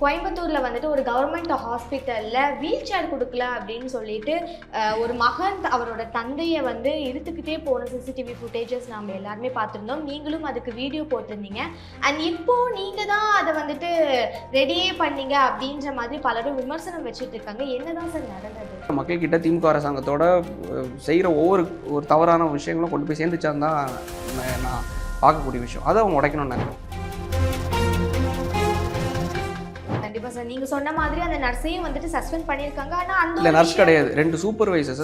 கோயம்புத்தூர்ல வந்துட்டு ஒரு கவர்மெண்ட் ஹாஸ்பிட்டல்ல வீல் சேர் கொடுக்கல அப்படின்னு சொல்லிட்டு ஒரு மகன் அவரோட தந்தையை வந்து இழுத்துக்கிட்டே போன சிசிடிவி ஃபுட்டேஜஸ் நம்ம எல்லாருமே பார்த்துருந்தோம். நீங்களும் அதுக்கு வீடியோ போட்டிருந்தீங்க. அண்ட் இப்போ நீங்க தான் அதை வந்துட்டு ரெடியே பண்ணீங்க அப்படின்ற மாதிரி பலரும் விமர்சனம் வச்சுட்டு இருக்காங்க. என்னதான் சார் நடந்தது? மக்கள் கிட்ட திமுக அரசாங்கத்தோட செய்கிற ஒரு தவறான விஷயங்களும் கொண்டு போய் சேர்ந்துச்சான்னு தான் நான் பார்க்கக்கூடிய விஷயம். அதை அவங்க உடைக்கணும்னு நினைக்கிறேன். கண்டிப்பா சார், நீங்க சொன்ன மாதிரி அந்த நர்ஸையும் வந்துட்டு சஸ்பெண்ட் பண்ணிருக்காங்க. ஆனா அந்த இல்ல நர்ஸ் கிடையாது, 2 சூப்பர்வைசர்ஸ்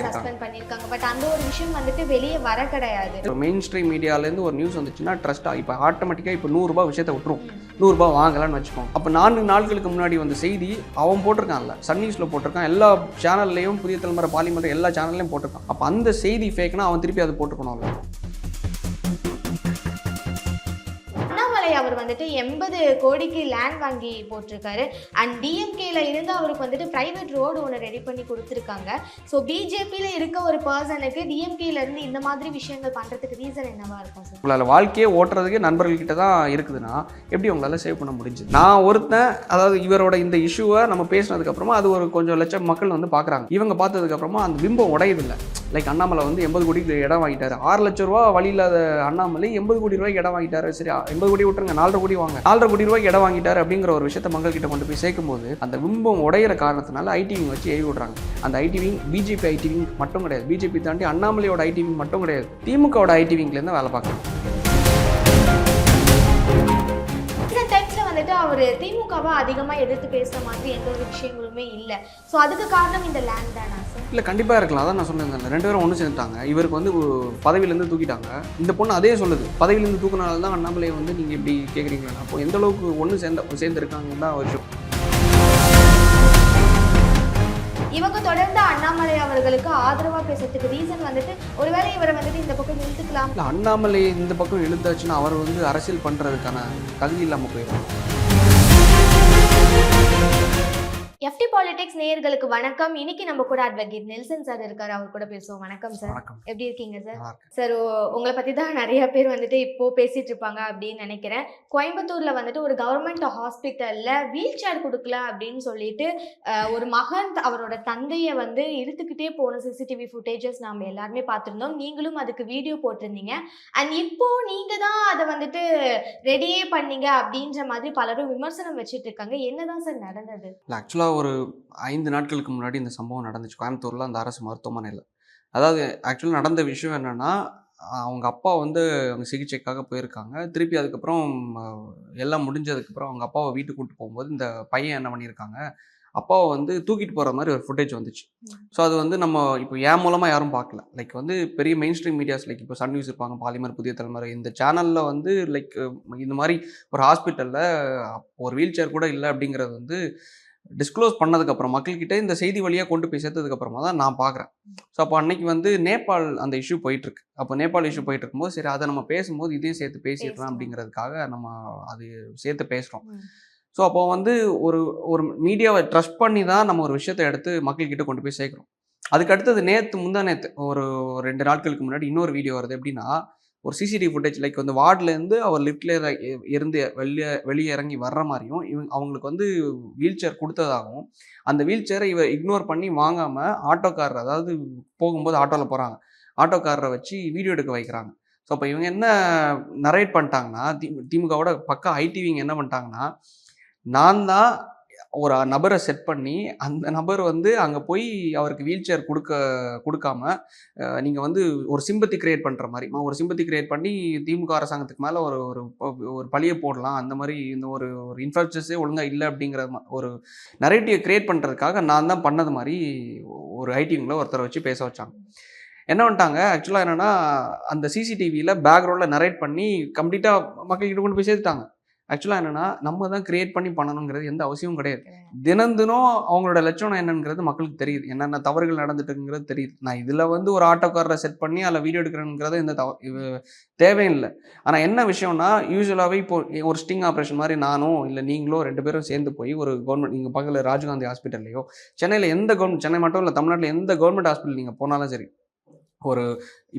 சஸ்பெண்ட் பண்ணிருக்காங்க. பட் அந்த ஒரு விஷயம் வந்துட்டு வெளியே வர கிடையாது. மெயின் ஸ்ட்ரீம் மீடியால இருந்து ஒரு நியூஸ் வந்துச்சுன்னா ட்ரஸ்டா இப்போ ஆட்டோமேட்டிக்கா இப்போ 100 ரூபாய் விஷயத்தை விட்டுரும். 100 ரூபாய் வாங்கலாம்னு வச்சுக்கோங்க. அப்போ 4 நாட்களுக்கு முன்னாடி வந்து செய்தி அவன் போட்டிருக்கான்ல, சன் நியூஸ்ல போட்டிருக்கான், எல்லா சேனல்லையும் புதிய தலைமுறை பாலிமன்ற எல்லா சேனல்லையும் போட்டிருக்கான். அப்போ அந்த செய்தி ஃபேக்னா அவன் திருப்பி அதை போட்டுக்கணும்ல. அவர் வந்துட்டு 80 கோடிக்கு லேண்ட் வாங்கி போட்டிருக்காரு. அண்ட் டிஎம்கேல இருந்து அவருக்கு வந்துட்டு பிரைவேட் ரோடு ஒன்று ரெடி பண்ணி கொடுத்துருக்காங்க. ஸோ பிஜேபியில் இருக்க ஒரு பர்சனுக்கு டிஎம்கேல இருந்து இந்த மாதிரி விஷயங்கள் பண்றதுக்கு ரீசன் என்னவா இருக்கும் சார்? உங்களால் வாழ்க்கையே ஓட்டுறதுக்கு நண்பர்கள் கிட்ட தான் இருக்குதுன்னா எப்படி உங்களால் சேவ் பண்ண முடிஞ்சுது? நான் ஒருத்தன், அதாவது இவரோட இந்த இஷ்யூவை நம்ம பேசினதுக்கு அப்புறமா அது ஒரு கொஞ்சம் லட்சம் மக்கள் வந்து பார்க்குறாங்க. இவங்க பார்த்ததுக்கு அப்புறமா அந்த பிம்பம் உடையதில்லை. லைக் அண்ணாமலை வந்து 80 கோடிக்கு இடம் வாங்கிட்டாரு. 6 லட்சம் ரூபா வழி இல்லாத அண்ணாமலை 80 கோடி ரூபாய்க்கு இடம் வாங்கிட்டாரு. சரி, 80 கோடி விட்டுருங்க, 4.5 கோடி வாங்க, 4.5 கோடி ரூபாய்க்கு இடம் வாங்கிட்டாரு அப்படிங்கிற ஒரு விஷயத்தை மக்கள் கிட்ட கொண்டு போய் சேர்க்கும் போது அந்த பிம்பம் உடையிற காரணத்தினால ஐடிவிங் வச்சு ஏவி விடுறாங்க. அந்த ஐடிவிங் பிஜேபி ஐடிவிங் மட்டும் கிடையாது, பிஜேபி தாண்டி அண்ணாமலையோட ஐடிவிங் மட்டும் கிடையாது, திமுகவோட ஐடிவிங்லேருந்து வேலை பார்க்குறாங்க. அவர் திமுகவை அதிகமாக எதிர்த்து பேசுகிற மாதிரி எந்த ஒரு விஷயங்களுமே இல்லை. ஸோ அதுக்கு காரணம் இந்த லேண்ட் தானா சார்? இல்லை, கண்டிப்பாக இருக்கலாம். அதான் நான் சொன்னேன், 2 பேரும் ஒன்று சேர்ந்துட்டாங்க. இவருக்கு வந்து பதவியிலேருந்து தூக்கிட்டாங்க. இந்த பொண்ணு அதே சொல்லுது, பதவியிலேருந்து தூக்கினால தான் அண்ணாமலையை வந்து நீங்கள் இப்படி கேட்குறீங்களா? அப்போ எந்த அளவுக்கு ஒன்று சேர்ந்துருக்காங்கன்னு தான் ஒரு விஷயம். இவங்க தொடர்ந்து அண்ணாமலை அவர்களுக்கு ஆதரவா பேசுறதுக்கு ரீசன் வந்துட்டு ஒருவேளை இவரை வந்துட்டு இந்த பக்கம் இழுத்துக்கலாம். அண்ணாமலை இந்த பக்கம் இழுத்தாச்சுன்னா அவர் வந்து அரசியல் பண்றதுக்கான தகுதி இல்லாமல் போயிடும். எஃப்டி பாலிடிக்ஸ் நேயர்களுக்கு வணக்கம். இன்னைக்கு நம்ம கூட அட்வொகேட் நெல்சன் சார் இருக்காரு, அவர் கூட பேசுவோம். வணக்கம் சார், எப்படி இருக்கீங்க சார்? சார், உங்களை பத்தி தான் நிறைய பேர் வந்துட்டு இப்போ பேசிட்டு இருப்பாங்க அப்படின்னு நினைக்கிறேன். கோயம்புத்தூர்ல வந்துட்டு ஒரு கவர்மெண்ட் ஹாஸ்பிட்டல்ல வீல் சேர் கொடுக்கல அப்படின்னு சொல்லிட்டு ஒரு மகன் அவரோட தந்தையை வந்து இழுத்துக்கிட்டே போன சிசிடிவி ஃபுட்டேஜஸ் நம்ம எல்லாருமே பார்த்துருந்தோம். நீங்களும் அதுக்கு வீடியோ போட்டிருந்தீங்க. அண்ட் இப்போ நீங்க தான் அதை வந்துட்டு ரெடியே பண்ணீங்க அப்படின்ற மாதிரி பலரும் விமர்சனம் வச்சுட்டு இருக்காங்க. என்னதான் சார் நடந்தது? ஆக்சுவலாக ஒரு 5 நாட்களுக்கு முன்னாடி இந்த சம்பவம் நடந்துச்சு கோயம்புத்தூரில், அந்த அரசு மருத்துவமனையில். அதாவது ஆக்சுவலாக நடந்த விஷயம் என்னென்னா, அவங்க அப்பா வந்து அவங்க சிகிச்சைக்காக போயிருக்காங்க. திருப்பி அதுக்கப்புறம் எல்லாம் முடிஞ்சதுக்கப்புறம் அவங்க அப்பாவை வீட்டுக்கு கூப்பிட்டு போகும்போது இந்த பையன் என்ன பண்ணியிருக்காங்க, அப்பாவை வந்து தூக்கிட்டு போகிற மாதிரி ஒரு ஃபுட்டேஜ் வந்துச்சு. ஸோ அது வந்து நம்ம இப்போ ஏன் மூலமாக யாரும் பார்க்கல. லைக் வந்து பெரிய மெயின் ஸ்ட்ரீம் மீடியாஸ், லைக் இப்போ சன் நியூஸ் இருப்பாங்க, பாலிமர், புதிய தலைமுறை, இந்த சேனலில் வந்து லைக் இந்த மாதிரி ஒரு ஹாஸ்பிட்டலில் ஒரு வீல் சேர் கூட இல்லை அப்படிங்கிறது வந்து டிஸ்க்ளோஸ் பண்ணதுக்கப்புறம் மக்கள்கிட்ட இந்த செய்தி வழியாக கொண்டு போய் சேர்த்ததுக்கப்புறமா தான் நான் பார்க்குறேன். ஸோ அப்போ அன்னைக்கு வந்து நேபாள் அந்த இஷ்யூ போயிட்டுருக்கு. அப்போ நேபாள் இஷ்யூ போயிட்டு இருக்கும்போது சரி, அதை நம்ம பேசும்போது இதையும் சேர்த்து பேசிடலாம் அப்படிங்கிறதுக்காக நம்ம அது சேர்த்து பேசுகிறோம். ஸோ அப்போ வந்து ஒரு மீடியாவை ட்ரஸ்ட் பண்ணி தான் நம்ம ஒரு விஷயத்தை எடுத்து மக்கள்கிட்ட கொண்டு போய் சேர்க்குறோம். அதுக்கு அடுத்தது முந்தா நேற்று ஒரு 2 நாட்களுக்கு முன்னாடி இன்னொரு வீடியோ வருது. எப்படின்னா, ஒரு சிசிடிவி ஃபுட்டேஜ், லைக் வந்து வார்ட்லேருந்து அவர் லிஃப்ட்ல இருந்து வெளியே இறங்கி வர்ற மாதிரியும் அவங்களுக்கு வந்து வீல் சேர் கொடுத்ததாகவும், அந்த வீல் சேரை இவர் இக்னோர் பண்ணி வாங்காமல் ஆட்டோக்காரர், அதாவது போகும்போது ஆட்டோவில் போகிறாங்க, ஆட்டோக்காரரை வச்சு வீடியோ எடுக்க வைக்கிறாங்க. ஸோ அப்போ இவங்க என்ன நரேட் பண்ணிட்டாங்கன்னா, திமுகவோட பக்கா ஐடிவிங்க என்ன பண்ணிட்டாங்கன்னா, நான் தான் ஒரு நபரை செட் பண்ணி அந்த நபர் வந்து அங்கே போய் அவருக்கு வீல் சேர் கொடுக்காம நீங்கள் வந்து ஒரு சிம்பத்தி கிரியேட் பண்ணுற மாதிரி, ஒரு சிம்பத்தி கிரியேட் பண்ணி திமுக அரசாங்கத்துக்கு மேலே ஒரு பழியை போடலாம், அந்த மாதிரி இந்த ஒரு இன்ஃப்ராஸ்ட்ரக்சரே ஒழுங்காக இல்லை அப்படிங்கிற ஒரு நரேட்டிவை கிரியேட் பண்ணுறதுக்காக நான் தான் பண்ணது மாதிரி ஒரு ஐடிவிங்கில் ஒருத்தரை வச்சு பேச வச்சாங்க. என்ன பண்ணிட்டாங்க, ஆக்சுவலாக என்னென்னா, அந்த சிசிடிவியில் பேக்ரவுண்டில் நரேட் பண்ணி கம்ப்ளீட்டாக மக்கள்கிட்ட கொண்டு போய் சேர்த்துட்டாங்க. ஆக்சுவலாக என்னென்னா, நம்ம தான் கிரியேட் பண்ணி பண்ணணுங்கிறது எந்த அவசியமும் கிடையாது. தினம் அவங்களோட லட்சணம் என்னங்கிறது மக்களுக்கு தெரியுது, என்னென்ன தவறுகள் நடந்துட்டுங்கிறது தெரியுது. நான் இதில் வந்து ஒரு ஆட்டோக்காரரை செட் பண்ணி அதில் வீடியோ எடுக்கிறேங்கிறது எந்த தேவையில்லை. ஆனால் என்ன விஷயம்னா, யூஸ்வலாகவே இப்போ ஒரு ஸ்டிங் ஆப்ரேஷன் மாதிரி நானும் இல்லை நீங்களோ 2 பேரும் சேர்ந்து போய் ஒரு கவர்மெண்ட், நீங்கள் பக்கத்தில் ராஜீவ்காந்தி ஹாஸ்பிட்டல்லையோ, சென்னையில் எந்த கவர்மெண்ட், சென்னை மட்டும் இல்லை தமிழ்நாட்டில் எந்த கவர்மெண்ட் ஹாஸ்பிட்டல் நீங்கள் போனாலும் சரி, ஒரு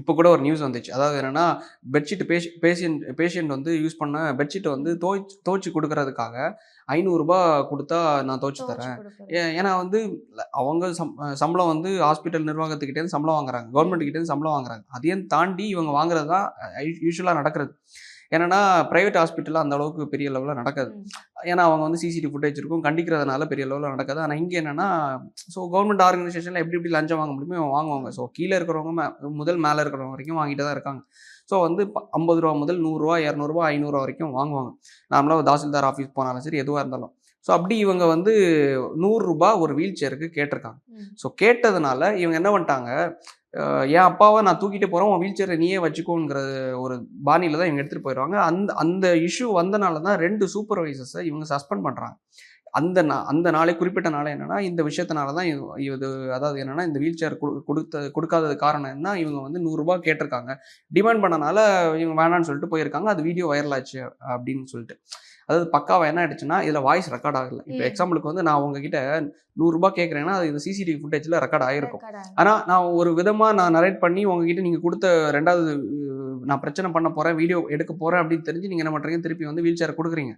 இப்போ கூட ஒரு நியூஸ் வந்துச்சு. அதாவது என்னன்னா, பெட்ஷீட் பேஷண்ட் வந்து யூஸ் பண்ண பெட்ஷீட்ட வந்து துவைச்சு குடுக்குறதுக்காக ரூ. 500 குடுத்தா நான் துவைச்சு துவச்சு தரேன். குடுக்குறது. ஏன்னா வந்து அவங்க சம்பளம் வந்து ஹாஸ்பிட்டல் நிர்வாகத்துக்கிட்டேருந்து சம்பளம் வாங்குறாங்க. கவர்மெண்ட் கிட்டேருந்து சம்பளம் வாங்குறாங்க. அதையும் தாண்டி இவங்க வாங்குறது தான் யூசுவலா நடக்கிறது. என்னன்னா, பிரைவேட் ஹாஸ்பிட்டல்ல அந்த அளவுக்கு பெரிய லெவல்ல நடக்காது. ம். ஏன்னா அவங்க வந்து சிசிடிவி ஃபுட்டேஜ் இருக்கும். கண்டிக்கிறதுனால பெரிய லெவல்ல நடக்காது. ஆனா இங்க என்னன்னா, ஸோ கவர்மெண்ட் ஆர்கனைசேஷன்ல எப்படி எப்படி லஞ்சம் வாங்க முடியுமோ வாங்குவாங்க. ஸோ கீழ இருக்கிறவங்க முதல் மேல இருக்கிறவங்க வரைக்கும் வாங்கிட்டு தான் இருக்காங்க. ஸோ வந்து ரூ. 50 முதல் ரூ. 100 ரூ. 200 ரூ. 500 வரைக்கும் வாங்குவாங்க. நார்மலா தாசில்தார் ஆஃபீஸ் போனாலும் சரி, எதுவா இருந்தாலும். ஸோ அப்படி இவங்க வந்து ரூ. 100 ஒரு வீல் சேருக்கு கேட்டிருக்காங்க. ம். ஸோ கேட்டதுனால இவங்க என்ன பண்ணிட்டாங்க, என் அப்பாவ நான் தூக்கிட்டு போறேன். உன் வீல் சேர நீயே வச்சுக்கோங்கிற ஒரு பாணியில தான் இவங்க எடுத்துட்டு போயிருவாங்க. அந்த அந்த இஷ்யூ வந்தனால தான் 2 சூப்பர்வைசர்ஸ இவங்க சஸ்பெண்ட் பண்றாங்க. அந்த நாளே குறிப்பிட்ட நாளே என்னன்னா, இந்த விஷயத்தினால தான் இது அதாவது என்னன்னா, இந்த வீல் சேர் குடுக்காதது காரணம் என்ன, இவங்க வந்து ரூ. 100 கேட்டிருக்காங்க. டிமாண்ட் பண்ணனால இவங்க வேணான்னு சொல்லிட்டு போயிருக்காங்க. அது வீடியோ வைரல் ஆச்சு அப்படின்னு சொல்லிட்டு. அதாவது பக்காவா என்ன ஆயிடுச்சுன்னா, இதுல வாய்ஸ் ரெக்கார்ட் ஆகல. இப்ப எக்ஸாம்பிளுக்கு வந்து நான் உங்ககிட்ட ரூ. 100 கேட்கிறேன்னா, அது இந்த சிசிடிவி ஃபுட்டேஜ்ல ரெக்கார்ட் ஆயிருக்கும். ரெக்கார்ட் ஆகும். ஆனா நான் ஒரு விதமா நான் நரேட் பண்ணி உங்ககிட்ட நீங்க குடுத்த 2வது நான் பிரச்சனை பண்ண போறேன், வீடியோ எடுக்க போறேன் அப்படின்னு தெரிஞ்சு நீங்க என்ன பண்றீங்க, திருப்பி வந்து வீல் சேர் குடுக்குறீங்க.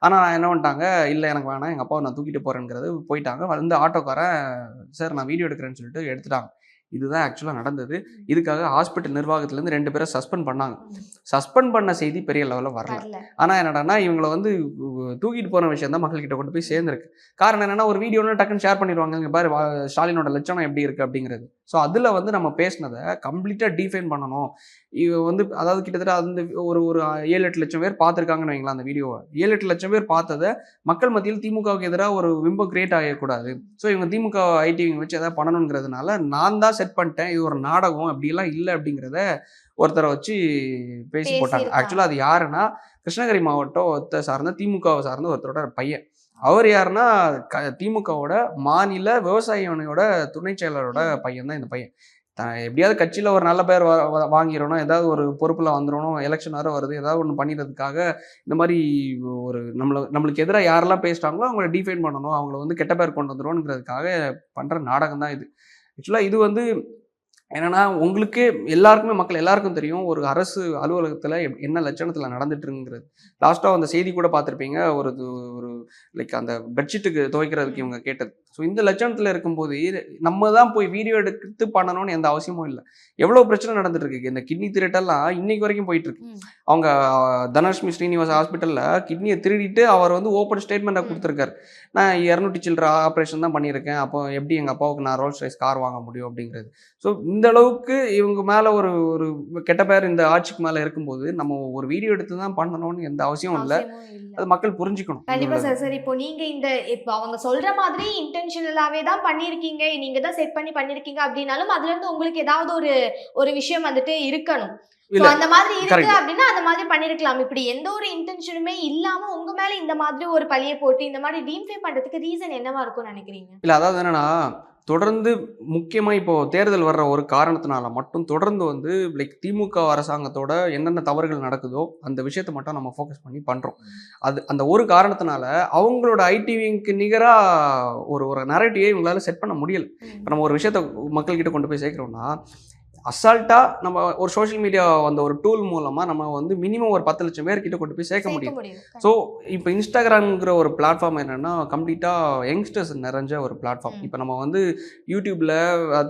ஆனா என்ன பண்ணிட்டாங்க, இல்ல எனக்கு வேணாம், எங்க அப்பாவ நான் தூக்கிட்டு போறேன்ங்கிறது போயிட்டாங்க. வந்து ஆட்டோக்காரன், சார் நான் வீடியோ எடுக்கிறேன்னு சொல்லிட்டு எடுத்துட்டாங்க. இதுதான் ஆக்சுவலா நடந்தது. இதுக்காக ஹாஸ்பிட்டல் நிர்வாகத்திலேருந்து 2 பேர சஸ்பெண்ட் பண்ணாங்க. சஸ்பெண்ட் பண்ண செய்தி பெரிய லெவல்ல வரல. வரல. ஆனா என்னடான்னா, இவங்கள வந்து தூக்கிட்டு போன விஷயம் தான் மக்கள்கிட்ட கொண்டு போய் சேர்ந்திருக்கு. காரணம் என்னன்னா, ஒரு வீடியோன்னு டக்குன்னு ஷேர் பண்ணிருவாங்க. இங்க பாரு ஸ்டாலினோட லட்சணம் எப்படி இருக்கு அப்படிங்கிறது. ஸோ அதுல வந்து நம்ம பேசினத கம்ப்ளீட்டா டிஃபைன் பண்ணணும். வந்து அதாவது கிட்டத்தட்ட அந்த ஒரு ஒரு 7, 8 லட்சம் பேர் பார்த்துருக்காங்கன்னு வைங்களேன் அந்த வீடியோவ. 7, 8 லட்சம் பேர் பார்த்தத மக்கள் மத்தியில் திமுகவுக்கு எதிரா ஒரு பிம்பம் கிரியேட் ஆகக்கூடாது. ஸோ இவங்க திமுக ஐடி வச்சு எதாவது பண்ணணுங்கிறதுனால நான் தான் செட் பண்ணிட்டேன். இது ஒரு நாடகம் அப்படிலாம் இல்ல அப்படிங்கிறத ஒருத்தரை வச்சு பேசி போட்டாங்க. ஆக்சுவலா அது யாருன்னா, கிருஷ்ணகிரி மாவட்டத்த சார்ந்த திமுகவை சார்ந்த ஒருத்தரோட பையன். அவர் யாருன்னா, திமுகவோட மாநில விவசாய அணியோட துணை செயலரோட பையன் தான் இந்த பையன். எப்படியாவது கட்சியில ஒரு நல்ல பேர் வாங்கிடணும், ஏதாவது ஒரு பொறுப்புல வந்துடணும், எலெக்ஷன் வேற வருது, ஏதாவது ஒண்ணு பண்ணிறதுக்காக இந்த மாரி ஒரு நம்மளுக்கு எதிரா யாரெல்லாம் பேசிட்டாங்களோ அவங்கள டிஃபைன் பண்ணணும், அவங்கள வந்து கெட்ட பேர் கொண்டு வந்துருவோம்ங்கிறதுக்காக பண்ற நாடகம் தான் இது. ஆக்சுவலா இது வந்து என்னன்னா, உங்களுக்கே மக்கள் எல்லாருக்கும் தெரியும். ஒரு அரசு அலுவலகத்துல என்ன லட்சணத்துல நடந்துட்டுருங்கிறது. லாஸ்ட்டா அந்த செய்தி கூட பார்த்திருப்பீங்க. ஒரு ஒரு லைக் அந்த பெட்ஷீட்டுக்கு துவைக்கிறதுக்கு இவங்க கேட்டது. ஸோ இந்த லட்சணத்துல இருக்கும்போது, நம்ம தான் போய் வீடியோ எடுத்து பண்ணணும்னு எந்த அவசியமும் இல்ல. எவ்வளோ பிரச்சனை நடந்துட்டு இருக்கு. இந்த கிட்னி திருட்டெல்லாம் இன்னைக்கு வரைக்கும் போயிட்டு இருக்கு. அவங்க தனலட்சுமி ஸ்ரீனிவாச ஹாஸ்பிட்டல்ல கிட்னியை திருடிட்டு அவர் வந்து ஓப்பன் ஸ்டேட்மெண்ட்டை கொடுத்துருக்காரு. நான் 200 சில்லற ஆப்ரேஷன் தான் பண்ணியிருக்கேன். அப்போ எப்படி எங்க அப்பாவுக்கு நான் ரோல்ஸ் ராய்ஸ் கார் வாங்க முடியும் அப்படிங்கிறது. ஸோ இந்த அளவுக்கு இவங்க மேல ஒரு ஒரு கெட்ட பேர் இந்த ஆட்சிக்கு மேல இருக்கும்போது, நம்ம ஒரு வீடியோ எடுத்து தான் பண்ணணும்னு எந்த அவசியமும் இல்ல. அது மக்கள் புரிஞ்சுக்கணும். கண்டிப்பா சார். சார் இப்போ நீங்க இப்போ அவங்க சொல்ற மாதிரி இன்டென்ஷனலாவே தான் பண்ணியிருக்கீங்க, நீங்க தான் செட் பண்ணி பண்ணியிருக்கீங்க அப்படின்னாலும் அதுல இருந்து உங்களுக்கு ஏதாவது ஒரு விஷயம் வந்துட்டு இருக்கணும். அந்த மாதிரி இருக்கு அப்படின்னா அந்த மாதிரி பண்ணிருக்கலாம். இப்படி எந்த ஒரு இன்டென்ஷனுமே இல்லாம உங்க மேல இந்த மாதிரி ஒரு பழிய போட்டு இந்த மாதிரி டீம்ஃபேம் பண்றதுக்கு ரீசன் என்னவா இருக்கும்னு நினைக்கிறீங்க? இல்ல அதாவது என்னன்னா, தொடர்ந்து முக்கியமா இப்போ தேர்தல் வர்ற ஒரு காரணத்தினால மட்டும் தொடர்ந்து வந்து லைக் திமுக அரசாங்கத்தோட என்னென்ன தவறுகள் நடக்குதோ அந்த விஷயத்த மட்டும் நம்ம ஃபோக்கஸ் பண்ணி பண்றோம். அது அந்த ஒரு காரணத்தினால அவங்களோட ஐடிவிக்கு நிகரா ஒரு நரேட்டிவே இவங்களால செட் பண்ண முடியல. இப்போ நம்ம ஒரு விஷயத்த மக்கள்கிட்ட கொண்டு போய் சேர்க்கிறோம்னா, அசால்ட்டா நம்ம ஒரு சோஷியல் மீடியா வந்த ஒரு டூல் மூலமா நம்ம வந்து மினிமம் ஒரு 10 லட்சம் பேர்கிட்ட கொண்டு போய் சேர்க்க முடியும். ஸோ இப்போ இன்ஸ்டாகிராம்ங்கிற ஒரு பிளாட்ஃபார்ம் என்னன்னா கம்ப்ளீட்டா யங்ஸ்டர்ஸ் நிறைஞ்ச ஒரு பிளாட்ஃபார்ம். இப்போ நம்ம வந்து யூடியூப்ல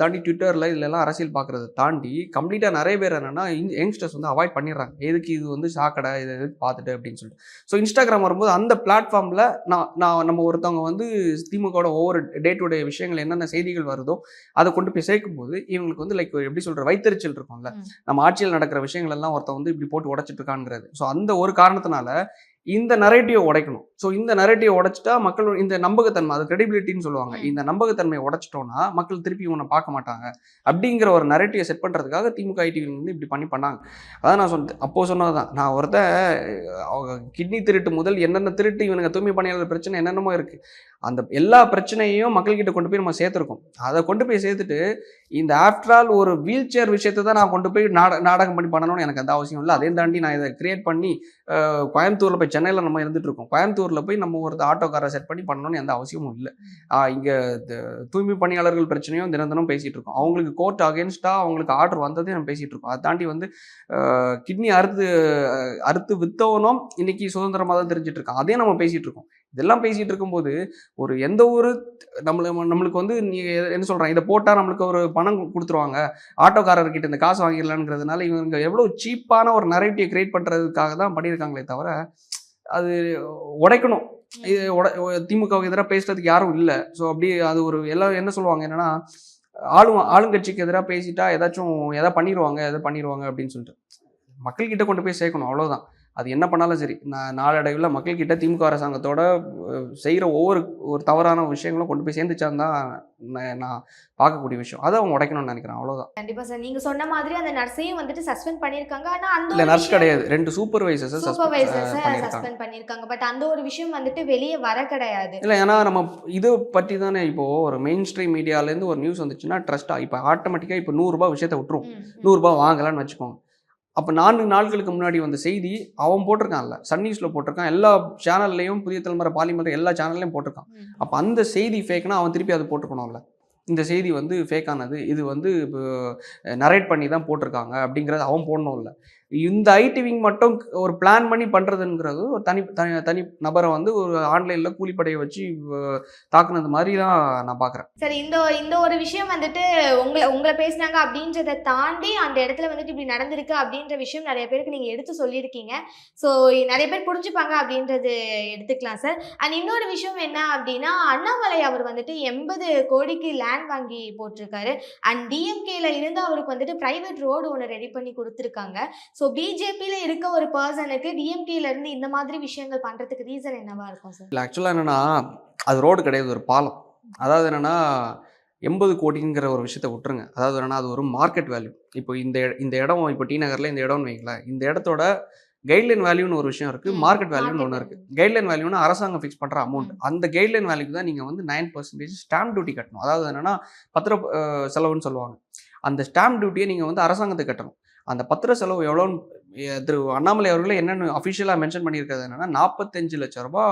தாண்டி ட்விட்டர்ல இதுலலாம் அரசியல் பார்க்கறத தாண்டி கம்ப்ளீட்டா நிறைய பேர் என்னன்னா யங்ஸ்டர்ஸ் வந்து அவாய்ட் பண்ணிடுறாங்க. எதுக்கு இது வந்து சாக்கடை, இதை எதுக்கு பார்த்துட்டு அப்படின்னு சொல்லிட்டு. ஸோ இன்ஸ்டாகிராம் வரும்போது அந்த பிளாட்ஃபார்ம்ல நம்ம ஒருத்தவங்க வந்து திமுகவோட ஒவ்வொரு டே டு டே விஷயங்கள் என்னென்ன செய்திகள் வருதோ அதை கொண்டு போய் சேர்க்கும்போது இவங்களுக்கு வந்து லைக் எப்படி சொல்ற வைத்தறிச்சல் இருக்கும்ல, நம்ம ஆட்சியில் நடக்கிற விஷயங்கள் எல்லாம் ஒருத்தன் வந்து இப்படி போட்டு உடைச்சிட்டு இருக்கான்ங்கிறது. ஸோ அந்த ஒரு காரணத்தினால இந்த நரேட்டிவை உடைக்கணும். ஸோ இந்த நரேட்டிவை உடைச்சிட்டா மக்கள் இந்த நம்பகத்தன்மை, அது கிரெடிபிலிட்டின்னு சொல்லுவாங்க. இந்த நம்பகத்தன்மையை உடைச்சிட்டோம்னா மக்கள் திருப்பி இவனை பார்க்க மாட்டாங்க அப்படிங்கிற ஒரு நரேட்டிவை செட் பண்ணுறதுக்காக திமுக ஐடிவி வந்து இப்படி பண்ணாங்க. அதான் நான் சொன்னதுதான். நான் ஒருத்தன் கிட்னி திருட்டு முதல் என்னென்ன திருட்டு இவனுங்க தூய்மை பணியாளர் பிரச்சனை என்னென்னமோ இருக்கு. அந்த எல்லா பிரச்சனையையும் மக்கள்கிட்ட கொண்டு போய் நம்ம சேர்த்துருக்கோம். அதை கொண்டு போய் சேர்த்துட்டு இந்த ஆஃப்டர் ஆல் ஒரு வீல் சேர் விஷயத்தை தான் நான் கொண்டு போய் நாடகம் பண்ணி பண்ணணும்னு எனக்கு அந்த அவசியம் இல்லை. அதையும் தாண்டி நான் இதை கிரியேட் பண்ணி கோயம்புத்தூரில் போய் சென்னையில் நம்ம இருந்துட்டு இருக்கோம். கோயம்புத்தூரில் போய் நம்ம ஒரு ஆட்டோக்காரை செட் பண்ணி பண்ணணும்னு எந்த அவசியமும் இல்லை. இங்கே தூய்மை பணியாளர்கள் பிரச்சனையும் தினம் தினம் பேசிகிட்டு இருக்கோம். அவங்களுக்கு கோர்ட் அகேன்ஸ்டாக அவங்களுக்கு ஆர்டர் வந்ததே நம்ம பேசிகிட்டு இருக்கோம். அதை தாண்டி வந்து கிட்னி அறுத்து வித்தவனும் இன்னைக்கு சுதந்திரமாக தான் தெரிஞ்சிட்டு இருக்கான். அதையும் நம்ம பேசிகிட்டு இருக்கோம். இதெல்லாம் பேசிகிட்டு இருக்கும்போது ஒரு எந்த ஒரு நம்மளுக்கு வந்து நீ என்ன சொல்கிறான், இதை போட்டால் நம்மளுக்கு ஒரு பணம் கொடுத்துருவாங்க, ஆட்டோக்காரர்கிட்ட இந்த காசு வாங்கிடலான்ங்கிறதுனால இவங்க எவ்வளோ சீப்பான ஒரு நரேட்டிவை கிரியேட் பண்ணுறதுக்காக தான் பண்ணியிருக்காங்களே தவிர அது உடைக்கணும். இது திமுகவுக்கு எதிராக பேசுறதுக்கு யாரும் இல்லை. ஸோ அப்படி அது ஒரு எல்லாம் என்ன சொல்லுவாங்க என்னன்னா, ஆளுங்கட்சிக்கு எதிராக பேசிட்டா எதை பண்ணிடுவாங்க அப்படின்னு சொல்லிட்டு மக்கள்கிட்ட கொண்டு போய் சேர்க்கணும். அவ்வளோதான். அது என்ன பண்ணாலும் சரி, நாளடைவில் மக்கள்கிட்ட திமுக அரசாங்கத்தோட செய்கிற ஒரு தவறான விஷயங்களும் கொண்டு போய் சேர்ந்துச்சான்னு தான் நான் பார்க்கக்கூடிய விஷயம். அதை அவங்க உடைக்கணும்னு நினைக்கிறேன். அவ்வளோதான். கண்டிப்பா சார். நீங்க சொன்ன மாதிரி அந்த நர்ஸையும் வந்துட்டு சஸ்பெண்ட் பண்ணிருக்காங்க. ஆனா அந்த இல்ல, நர்ஸ் கிடையாது, 2 சூப்பர்வைசர்ஸ் சஸ்பெண்ட் பண்ணிருக்காங்க. பட் அந்த ஒரு விஷயம் வந்துட்டு வெளியே வர கிடையாது. இல்லை, ஏன்னா நம்ம இதை பற்றி தானே இப்போ ஒரு மெயின் ஸ்ட்ரீம் மீடியாலேருந்து ஒரு நியூஸ் வந்துச்சுன்னா ட்ரஸ்ட்டாக இப்போ ஆட்டோமேட்டிக்காக இப்போ 100 ரூபாய் விஷயத்தை விட்டுரும். 100 ரூபாய் வாங்கலான்னு வச்சுக்கோங்க. அப்போ 4 நாட்களுக்கு முன்னாடி வந்த செய்தி அவன் போட்டிருக்கான்ல, சன் நியூஸில் போட்டிருக்கான், எல்லா சேனல்லையும், புதிய தலைமுறை, பாலிமர் எல்லா சேனல்லையும் போட்டிருக்கான். அப்போ அந்த செய்தி ஃபேக்னா அவன் திருப்பி அதை போட்டுக்கணும்ல. இந்த செய்தி வந்து ஃபேக்கானது, இது வந்து இப்போ நரேட் பண்ணி தான் போட்டிருக்காங்க அப்படிங்கிறது அவன் போடணும்ல. இந்த ஐடி விங் மட்டும் ஒரு பிளான் பண்ணி பண்ணுறதுங்கிறது ஒரு தனி நபரை வந்து ஒரு ஆன்லைனில் கூலிப்படையை வச்சு தாக்குனது மாதிரி தான் நான் பார்க்குறேன். சரி, இந்த ஒரு விஷயம் வந்துட்டு உங்களை பேசினாங்க அப்படின்றத தாண்டி அந்த இடத்துல வந்துட்டு இப்படி நடந்திருக்கு அப்படின்ற விஷயம் நிறைய பேருக்கு நீங்கள் எடுத்து சொல்லியிருக்கீங்க. ஸோ நிறைய பேர் புரிஞ்சுப்பாங்க அப்படின்றது எடுத்துக்கலாம் சார். அண்ட் இன்னொரு விஷயம் என்ன அப்படின்னா, அண்ணாமலை அவர் வந்துட்டு 80 கோடிக்கு லேண்ட் வாங்கி போட்டிருக்காரு. அண்ட் டிஎம்கேல இருந்து அவருக்கு வந்துட்டு பிரைவேட் ரோடு ஒன்று ரெடி பண்ணி கொடுத்துருக்காங்க. ஸோ பிஜேபியில் இருக்க ஒரு பர்சனுக்கு டிஎம்கேல இருந்து இந்த மாதிரி விஷயங்கள் பண்ணுறதுக்கு ரீசன் என்னவா இருக்கும் சார்? இல்லை, ஆக்சுவலாக என்னென்னா அது ரோடு கிடையாது, ஒரு பாலம். அதாவது என்னென்னா 80 கோடிங்கிற ஒரு விஷயத்தை விட்டுருங்க. அதாவது என்னென்னா அது ஒரு மார்க்கெட் வேல்யூ. இப்போ இந்த இடம், இப்போ டி நகரில் இந்த இடம்னு வைங்களேன், இந்த இடத்தோட கைட்லைன் வேல்யூன்னு ஒரு விஷயம் இருக்குது, மார்க்கெட் வேல்யூன்னு ஒன்று இருக்குது. கைட்லைன் வேல்யூன்னு அரசாங்கம் ஃபிக்ஸ் பண்ணுற அமௌண்ட். அந்த கைட்லைன் வேல்யூக்கு தான் நீங்கள் வந்து 9% ஸ்டாம்ப் டியூட்டி கட்டணும். அதாவது என்னென்னா பத்திர செலவுன்னு சொல்லுவாங்க. அந்த ஸ்டாம்ப் டியூட்டியை நீங்கள் வந்து அரசாங்கத்துக்கு கட்டணும். அந்த பத்திர செலவு எவ்வளோன்னு திரு அண்ணாமலை அவர்களே என்னென்னு அஃபிஷியலாக மென்ஷன் பண்ணியிருக்கிறது என்னென்னா 45 லட்சம் ரூபா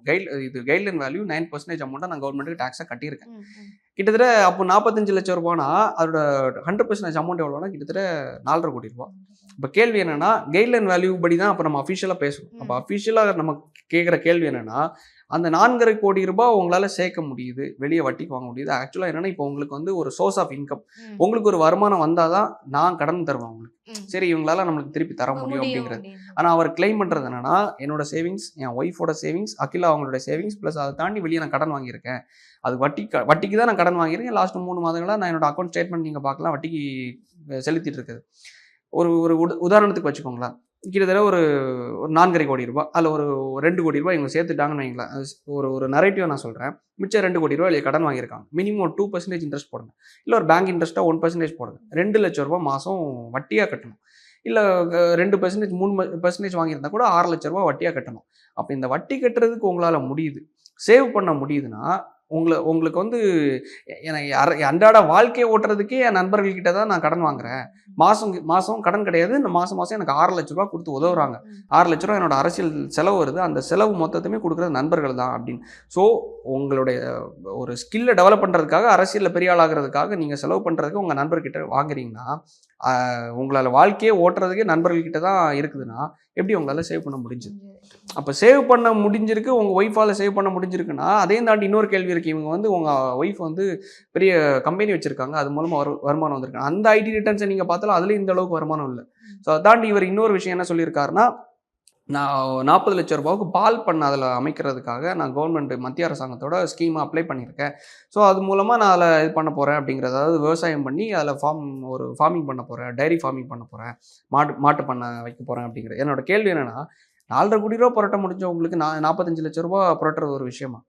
கைட்லைன் வேல்யூ 9% அமௌண்ட்டாக நான் கவர்மெண்ட்டுக்கு டேக்ஸாக கட்டியிருக்கேன். கிட்டத்தட்ட அப்போ 45 லட்சம் ரூபானா அதோட 100% அமௌண்ட் எவ்வளோனா கிட்டத்தட்ட 4.5 கோடி ரூபா. இப்போ கேள்வி என்னென்னா, கைட்லைன் வேல்யூ படி தான் அப்போ நம்ம அஃபிஷியலாக பேசணும். அப்போ அஃபிஷியலாக நம்ம கேட்குற கேள்வி என்னென்னா, அந்த 4.5 கோடி ரூபாய் உங்களால் சேர்க்க முடியுது, வெளியே வட்டிக்கு வாங்க முடியுது. ஆக்சுவலாக என்னென்னா, இப்போ உங்களுக்கு வந்து ஒரு சோர்ஸ் ஆஃப் இன்கம், உங்களுக்கு ஒரு வருமானம் வந்தால் தான் நான் கடன் தருவேன் உங்களுக்கு. சரி, இவங்களால நம்மளுக்கு திருப்பி தர முடியும் அப்படிங்கிறது. ஆனால் அவர் கிளைம் பண்ணுறது என்னென்னா, என்னோட சேவிங்ஸ், என் ஒய்ஃபோட சேவிங்ஸ், அகிலா அவங்களோட சேவிங்ஸ், ப்ளஸ் அதை தாண்டி வெளியே நான் கடன் வாங்கியிருக்கேன். அது வட்டிக்கு தான் நான் கடன் வாங்கியிருக்கேன். லாஸ்ட் 3 மாதங்களாக நான் என்னோட அக்கௌண்ட் ஸ்டேட்மெண்ட் நீங்கள் பார்க்கலாம், வட்டிக்கு செலுத்திட்டு இருக்குது. ஒரு உதாரணத்துக்கு வச்சுக்கோங்களேன், கிட்டத்தட்ட ஒரு 4.5 கோடி ரூபாய், அதில் ஒரு 2 கோடி ரூபாய் இவங்க சேர்த்துட்டாங்கன்னு வைங்களேன். ஒரு நரேட்டிவை நான் சொல்கிறேன். மிச்சம் 2 கோடி ரூபாய் கடன் வாங்கியிருக்காங்க. மினிமம் ஒரு 2% இன்ட்ரெஸ்ட் போடுங்க, இல்லை ஒரு பேங்க் இன்ட்ரெஸ்ட்டாக 1% போடுங்க. 2 லட்சம் ரூபாய் மாதம் வட்டியாக கட்டணும். இல்லை 2%, 3% வாங்கியிருந்தா கூட 6 லட்ச ரூபாய் வட்டியாக கட்டணும். அப்போ இந்த வட்டி கட்டுறதுக்கு உங்களால் முடியுது, சேவ் பண்ண முடியுதுன்னா, உங்களுக்கு வந்து எனக்கு அன்றாட வாழ்க்கையை ஓட்டுறதுக்கே என் நண்பர்கள்கிட்ட தான் நான் கடன் வாங்குறேன். மாதம் கடன் கிடையாது, இந்த மாதம் எனக்கு 6 லட்ச ரூபா கொடுத்து உதவுறாங்க. 6 லட்ச ரூபா என்னோட அரசியல் செலவு வருது, அந்த செலவு மொத்தத்தையுமே கொடுக்குறது நண்பர்கள் தான் அப்படின்னு. ஸோ உங்களுடைய ஒரு ஸ்கில்லை டெவலப் பண்ணுறதுக்காக, அரசியலில் பெரிய ஆளாகிறதுக்காக நீங்கள் செலவு பண்ணுறதுக்கு உங்கள் நண்பர்கிட்ட வாங்குறீங்கன்னா, உங்களால் வாழ்க்கையை ஓட்டுறதுக்கே நண்பர்கள்கிட்ட தான் இருக்குதுன்னா எப்படி உங்களால் சேவ் பண்ண முடிஞ்சுது? அப்போ சேவ் பண்ண முடிஞ்சிருக்கு, உங்கள் ஒய்ஃபால் சேவ் பண்ண முடிஞ்சிருக்குன்னா, அதையும் தாண்டி இன்னொரு கேள்வி இருக்குது. இவங்க வந்து உங்கள் ஒய்ஃப் வந்து பெரிய கம்பெனி வச்சுருக்காங்க, அது மூலமாக வருமானம் வந்திருக்கு. அந்த ஐடி ரிட்டர்ன்ஸை நீங்கள் பார்த்தாலும் அதுலேயும் இந்த அளவுக்கு வருமானம் இல்லை. ஸோ அதை தாண்டி இவர் இன்னொரு விஷயம் என்ன சொல்லியிருக்காருன்னா, நான் 40 லட்ச ரூபாவுக்கு பால் பண்ண அதில் அமைக்கிறதுக்காக நான் கவர்மெண்ட் மத்திய அரசாங்கத்தோட ஸ்கீமை அப்ளை பண்ணியிருக்கேன். ஸோ அது மூலமாக நான் அதில் இது பண்ண போகிறேன் அப்படிங்கிறது, அதாவது விவசாயம் பண்ணி அதில் ஃபார்மிங் பண்ண போகிறேன், டைரி ஃபார்மிங் பண்ண போகிறேன், மாட்டு பண்ண வைக்க போகிறேன் அப்படிங்கிறது. என்னோட கேள்வி என்னென்னா, 4.5 கோடி ரூபா புரட்ட முடிஞ்சவங்களுக்கு 45 லட்ச ரூபா புரட்டுறது ஒரு விஷயமா?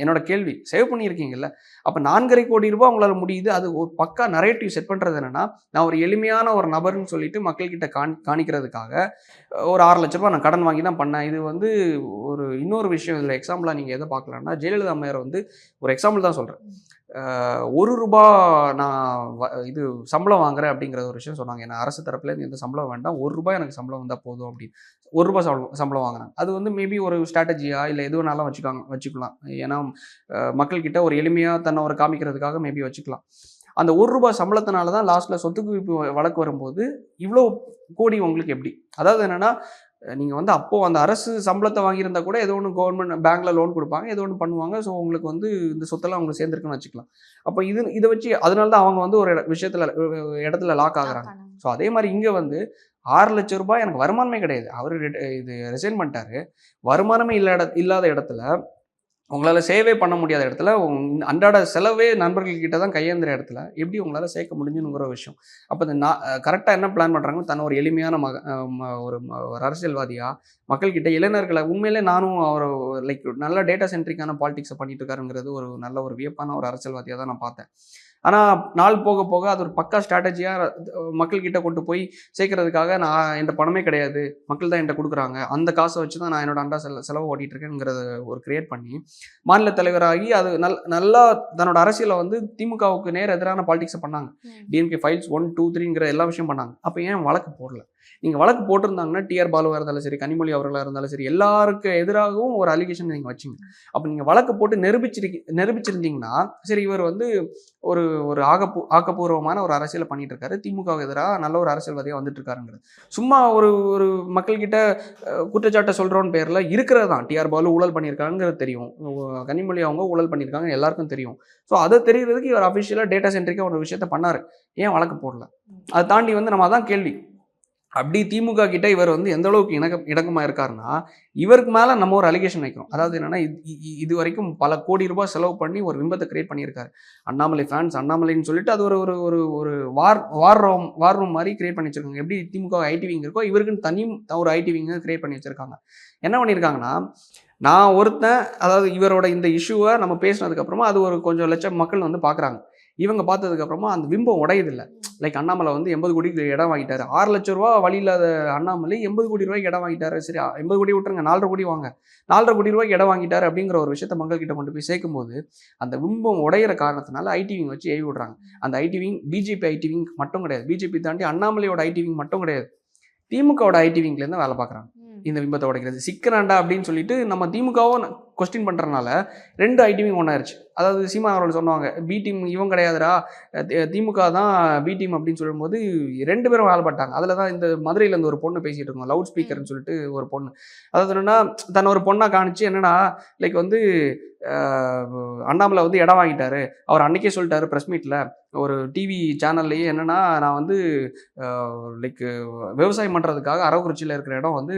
என்னோட கேள்வி. சேவ் பண்ணியிருக்கீங்கல்ல. அப்ப 4,50 கோடி ரூபாய் உங்களால முடியுது. அது ஒரு பக்கா நரேட்டிவ் செட் பண்றது என்னன்னா, நான் ஒரு எளிமையான ஒரு நபர்ன்னு சொல்லிட்டு மக்கள்கிட்ட காணிக்கிறதுக்காக ஒரு ரூ. 6,00,000 நான் கடன் வாங்கி தான் பண்ணேன். இது வந்து ஒரு இன்னொரு விஷயம் இதுல எக்ஸாம்பிளா நீங்க எத பார்க்கலாம்னா, ஜெயலலிதா அம்மையார் வந்து ஒரு எக்ஸாம்பிள் தான் சொல்றேன். ரூ. 1 நான் இது சம்பளம் வாங்குறேன் அப்படிங்கிற ஒரு விஷயம் சொன்னாங்க. ஏன்னா அரசு தரப்புலேருந்து எந்த சம்பளம் வேண்டாம். ரூ. 1 எனக்கு சம்பளம் வந்தா போதும் அப்படின்னு. ரூ. 1 சம்பளம் வாங்குறாங்க. அது வந்து மேபி ஒரு ஸ்ட்ராட்டஜியா இல்ல எது வேணாலும் வச்சுக்கலாம். ஏன்னா மக்கள்கிட்ட ஒரு எளிமையா தன்னை ஒரு காமிக்கிறதுக்காக மேபி வச்சுக்கலாம். அந்த ரூ. 1 சம்பளத்தினால தான் லாஸ்ட்ல சொத்து குவிப்பு வழக்கு வரும்போது இவ்வளோ கோடி உங்களுக்கு எப்படி? அதாவது என்னன்னா, நீங்க வந்து அப்போ அந்த அரசு சம்பளத்த வாங்கியிருந்தா கூட ஏதோ ஒண்ணு கவர்மெண்ட் பேங்க்ல லோன் குடுப்பாங்க. ஏதோ ஒண்ணு பண்ணுவாங்க. ஸோ உங்களுக்கு வந்து இந்த சொத்தெல்லாம் உங்களுக்கு சேர்ந்திருக்குன்னு வச்சுக்கலாம். அப்ப இத வச்சு அதனால தான் அவங்க வந்து ஒரு விஷயத்துல இடத்துல லாக் ஆகுறாங்க. ஸோ அதே மாரி இங்க வந்து ரூ. 6,00,000 எனக்கு வருமானமே கிடையாது. அவரு இது ரிசைன் பண்ணிட்டாரு. வருமானமே இல்லாத இடத்துல உங்களால சேவே பண்ண முடியாத இடத்துல, அன்றாட செலவே நண்பர்கள் கிட்ட தான் கையேந்துற இடத்துல, எப்படி உங்களால சேர்க்க முடிஞ்சுங்கிற விஷயம். அப்ப இந்த கரெக்ட்டா என்ன பிளான் பண்றாங்கன்னா, தன்னை ஒரு எளிமையான ஒரு அரசியல்வாதியா, மக்கள்கிட்ட இளைஞர்கள உண்மையிலே நானும் அவர லைக் நல்ல டேட்டா சென்ட்ரிக்கான பாலிடிக்ஸ பண்ணிட்டு இருக்காருங்கிறது ஒரு நல்ல ஒரு வியப்பான ஒரு அரசியல்வாதியா தான் நான் பார்த்தேன். ஆனா, நாள் போக போக அது ஒரு பக்கா ஸ்ட்ராட்டஜியா மக்கள்கிட்ட கொண்டு போய் சேர்க்கறதுக்காக நான் என்ட்ட பணமே கிடையாது. மக்கள் தான் என்ட்ட குடுக்குறாங்க. அந்த காச வச்சு தான் நான் என்னோட செலவு ஓட்டிட்டு இருக்கேன்ங்கிறத ஒரு கிரியேட் பண்ணி, மாநில தலைவராகி அது நல்லா தன்னோட அரசியல வந்து திமுகவுக்கு நேர் எதிரான பாலிடிக்ஸ பண்ணாங்க. டிஎம்கே ஃபைல்ஸ் 1, 2, 3ங்கிற எல்லா விஷயம் பண்ணாங்க. அப்ப ஏன் வழக்கு போடல? நீங்க வழக்கு போட்டிருந்தாங்கன்னா, டிஆர் பாலுவா இருந்தாலும் சரி, கனிமொழி அவர்களா இருந்தாலும் சரி, எல்லாருக்கு எதிராகவும் ஒரு அலிகேஷன் நீங்க வச்சீங்க. அப்ப நீங்க வழக்கு போட்டு நிரூபிச்சிருந்தீங்கன்னா, சரி இவர் வந்து ஒரு ஒரு ஆக்கப்பூர்வமான ஒரு அரசியல பண்ணிட்டு இருக்காரு. திமுகவுக்கு எதிரா நல்ல ஒரு அரசியல்வாதியா வந்துட்டு இருக்காருங்கிறது. சும்மா ஒரு ஒரு மக்கள்கிட்ட குற்றச்சாட்ட சொல்றோம்னு பேர்ல இருக்கிறது தான். டிஆர் பாலு ஊழல் பண்ணியிருக்காங்கங்கிறது தெரியும். கனிமொழி அவங்க ஊழல் பண்ணியிருக்காங்க எல்லாருக்கும் தெரியும். ஸோ அத தெரியறதுக்கு இவர் அஃபிஷியலா டேட்டா சென்ட்ரிக்கா ஒரு விஷயத்த பண்ணாரு. ஏன் வழக்கு போடல? அத தாண்டி வந்து நம்ம அதான் கேள்வி. அப்படி திமுக கிட்ட இவர் வந்து எந்த அளவுக்கு இணக்கமா இருக்காருன்னா, இவருக்கு மேல நம்ம ஒரு அலிகேஷன் வைக்கிறோம். அதாவது என்னன்னா, இதுவரைக்கும் பல கோடி ரூபாய் செலவு பண்ணி ஒரு பிம்பத்த கிரியேட் பண்ணியிருக்காரு. அண்ணாமலை ஃபேன்ஸ் அண்ணாமலைன்னு சொல்லிட்டு அது ஒரு ஒரு ஒரு ஒரு வார் ரூம் மாரி கிரியேட் பண்ணி வச்சிருக்காங்க. எப்படி திமுக ஐடி விங் இருக்கோ, இவருக்குன்னு தனி ஒரு ஐடி விங் கிரியேட் பண்ணி வச்சிருக்காங்க. என்ன பண்ணியிருக்காங்கன்னா, நான் ஒருத்தன் அதாவது இவரோட இந்த இஷ்யூவ நம்ம பேசினதுக்கு அப்புறமா அது ஒரு கொஞ்சம் லட்சம் மக்கள் வந்து பார்க்குறாங்க. இவங்க பார்த்ததுக்கு அப்புறமா அந்த பிம்பம் உடையுதில்ல. லைக் அண்ணாமலை வந்து 80 கோடிக்கு இடம் வாங்கிட்டாரு. ரூ. 6,00,000 வழி இல்லாத அண்ணாமலை 80 கோடி ரூபாய்க்கு இடம் வாங்கிட்டாரு. சரி 80 கோடி விட்டுருங்க 4,50 கோடி வாங்க. 4,50 கோடி ரூபாய்க்கு இடம் வாங்கிட்டாரு அப்படிங்கிற ஒரு விஷயத்த மக்கள் கிட்ட கொண்டு போய் சேர்க்கும்போது, அந்த பிம்பம் உடையிற காரணத்தினால ஐடி விங் வச்சு ஏவி விடுறாங்க. அந்த IT wing BJP IT wing மட்டும் கிடையாது. பிஜேபி தாண்டி அண்ணாமலையோட ஐடி விங் மட்டும் கிடையாது. திமுகவோட ஐடி விங்ல இருந்து வேலை பார்க்குறாங்க. இந்த பிம்பத்தை உடைக்கிறது சிக்கனாண்டா அப்படின்னு சொல்லிட்டு நம்ம திமுகவும் கொஸ்டின் பண்றதுனால 2 ஐடி விங் ஒன்னாயிருச்சு. அதாவது சீமான் அவர்கள் சொன்னாங்க, பி டீம் இவன் கிடையாதுடா, திமுக தான் பி டீம் அப்படின்னு சொல்லும்போது 2 பேரும் வேலை பார்த்தாங்க. அதில் தான் இந்த மதுரையில் இருந்து ஒரு பொண்ணு பேசிட்டு இருக்கோம், லவுட் ஸ்பீக்கர்னு சொல்லிட்டு ஒரு பொண்ணு. அதாவது என்னன்னா, தன்னை ஒரு பொண்ணா காணிச்சு என்னன்னா லைக் வந்து அண்ணாமலை வந்து இடம் வாங்கிட்டாரு. அவர் அன்னைக்கே சொல்லிட்டாரு ப்ரெஸ் மீட்ல ஒரு டிவி சேனல்லையே என்னன்னா, நான் வந்து லைக் விவசாயம் பண்றதுக்காக அரவக்குறிச்சியில் இருக்கிற இடம் வந்து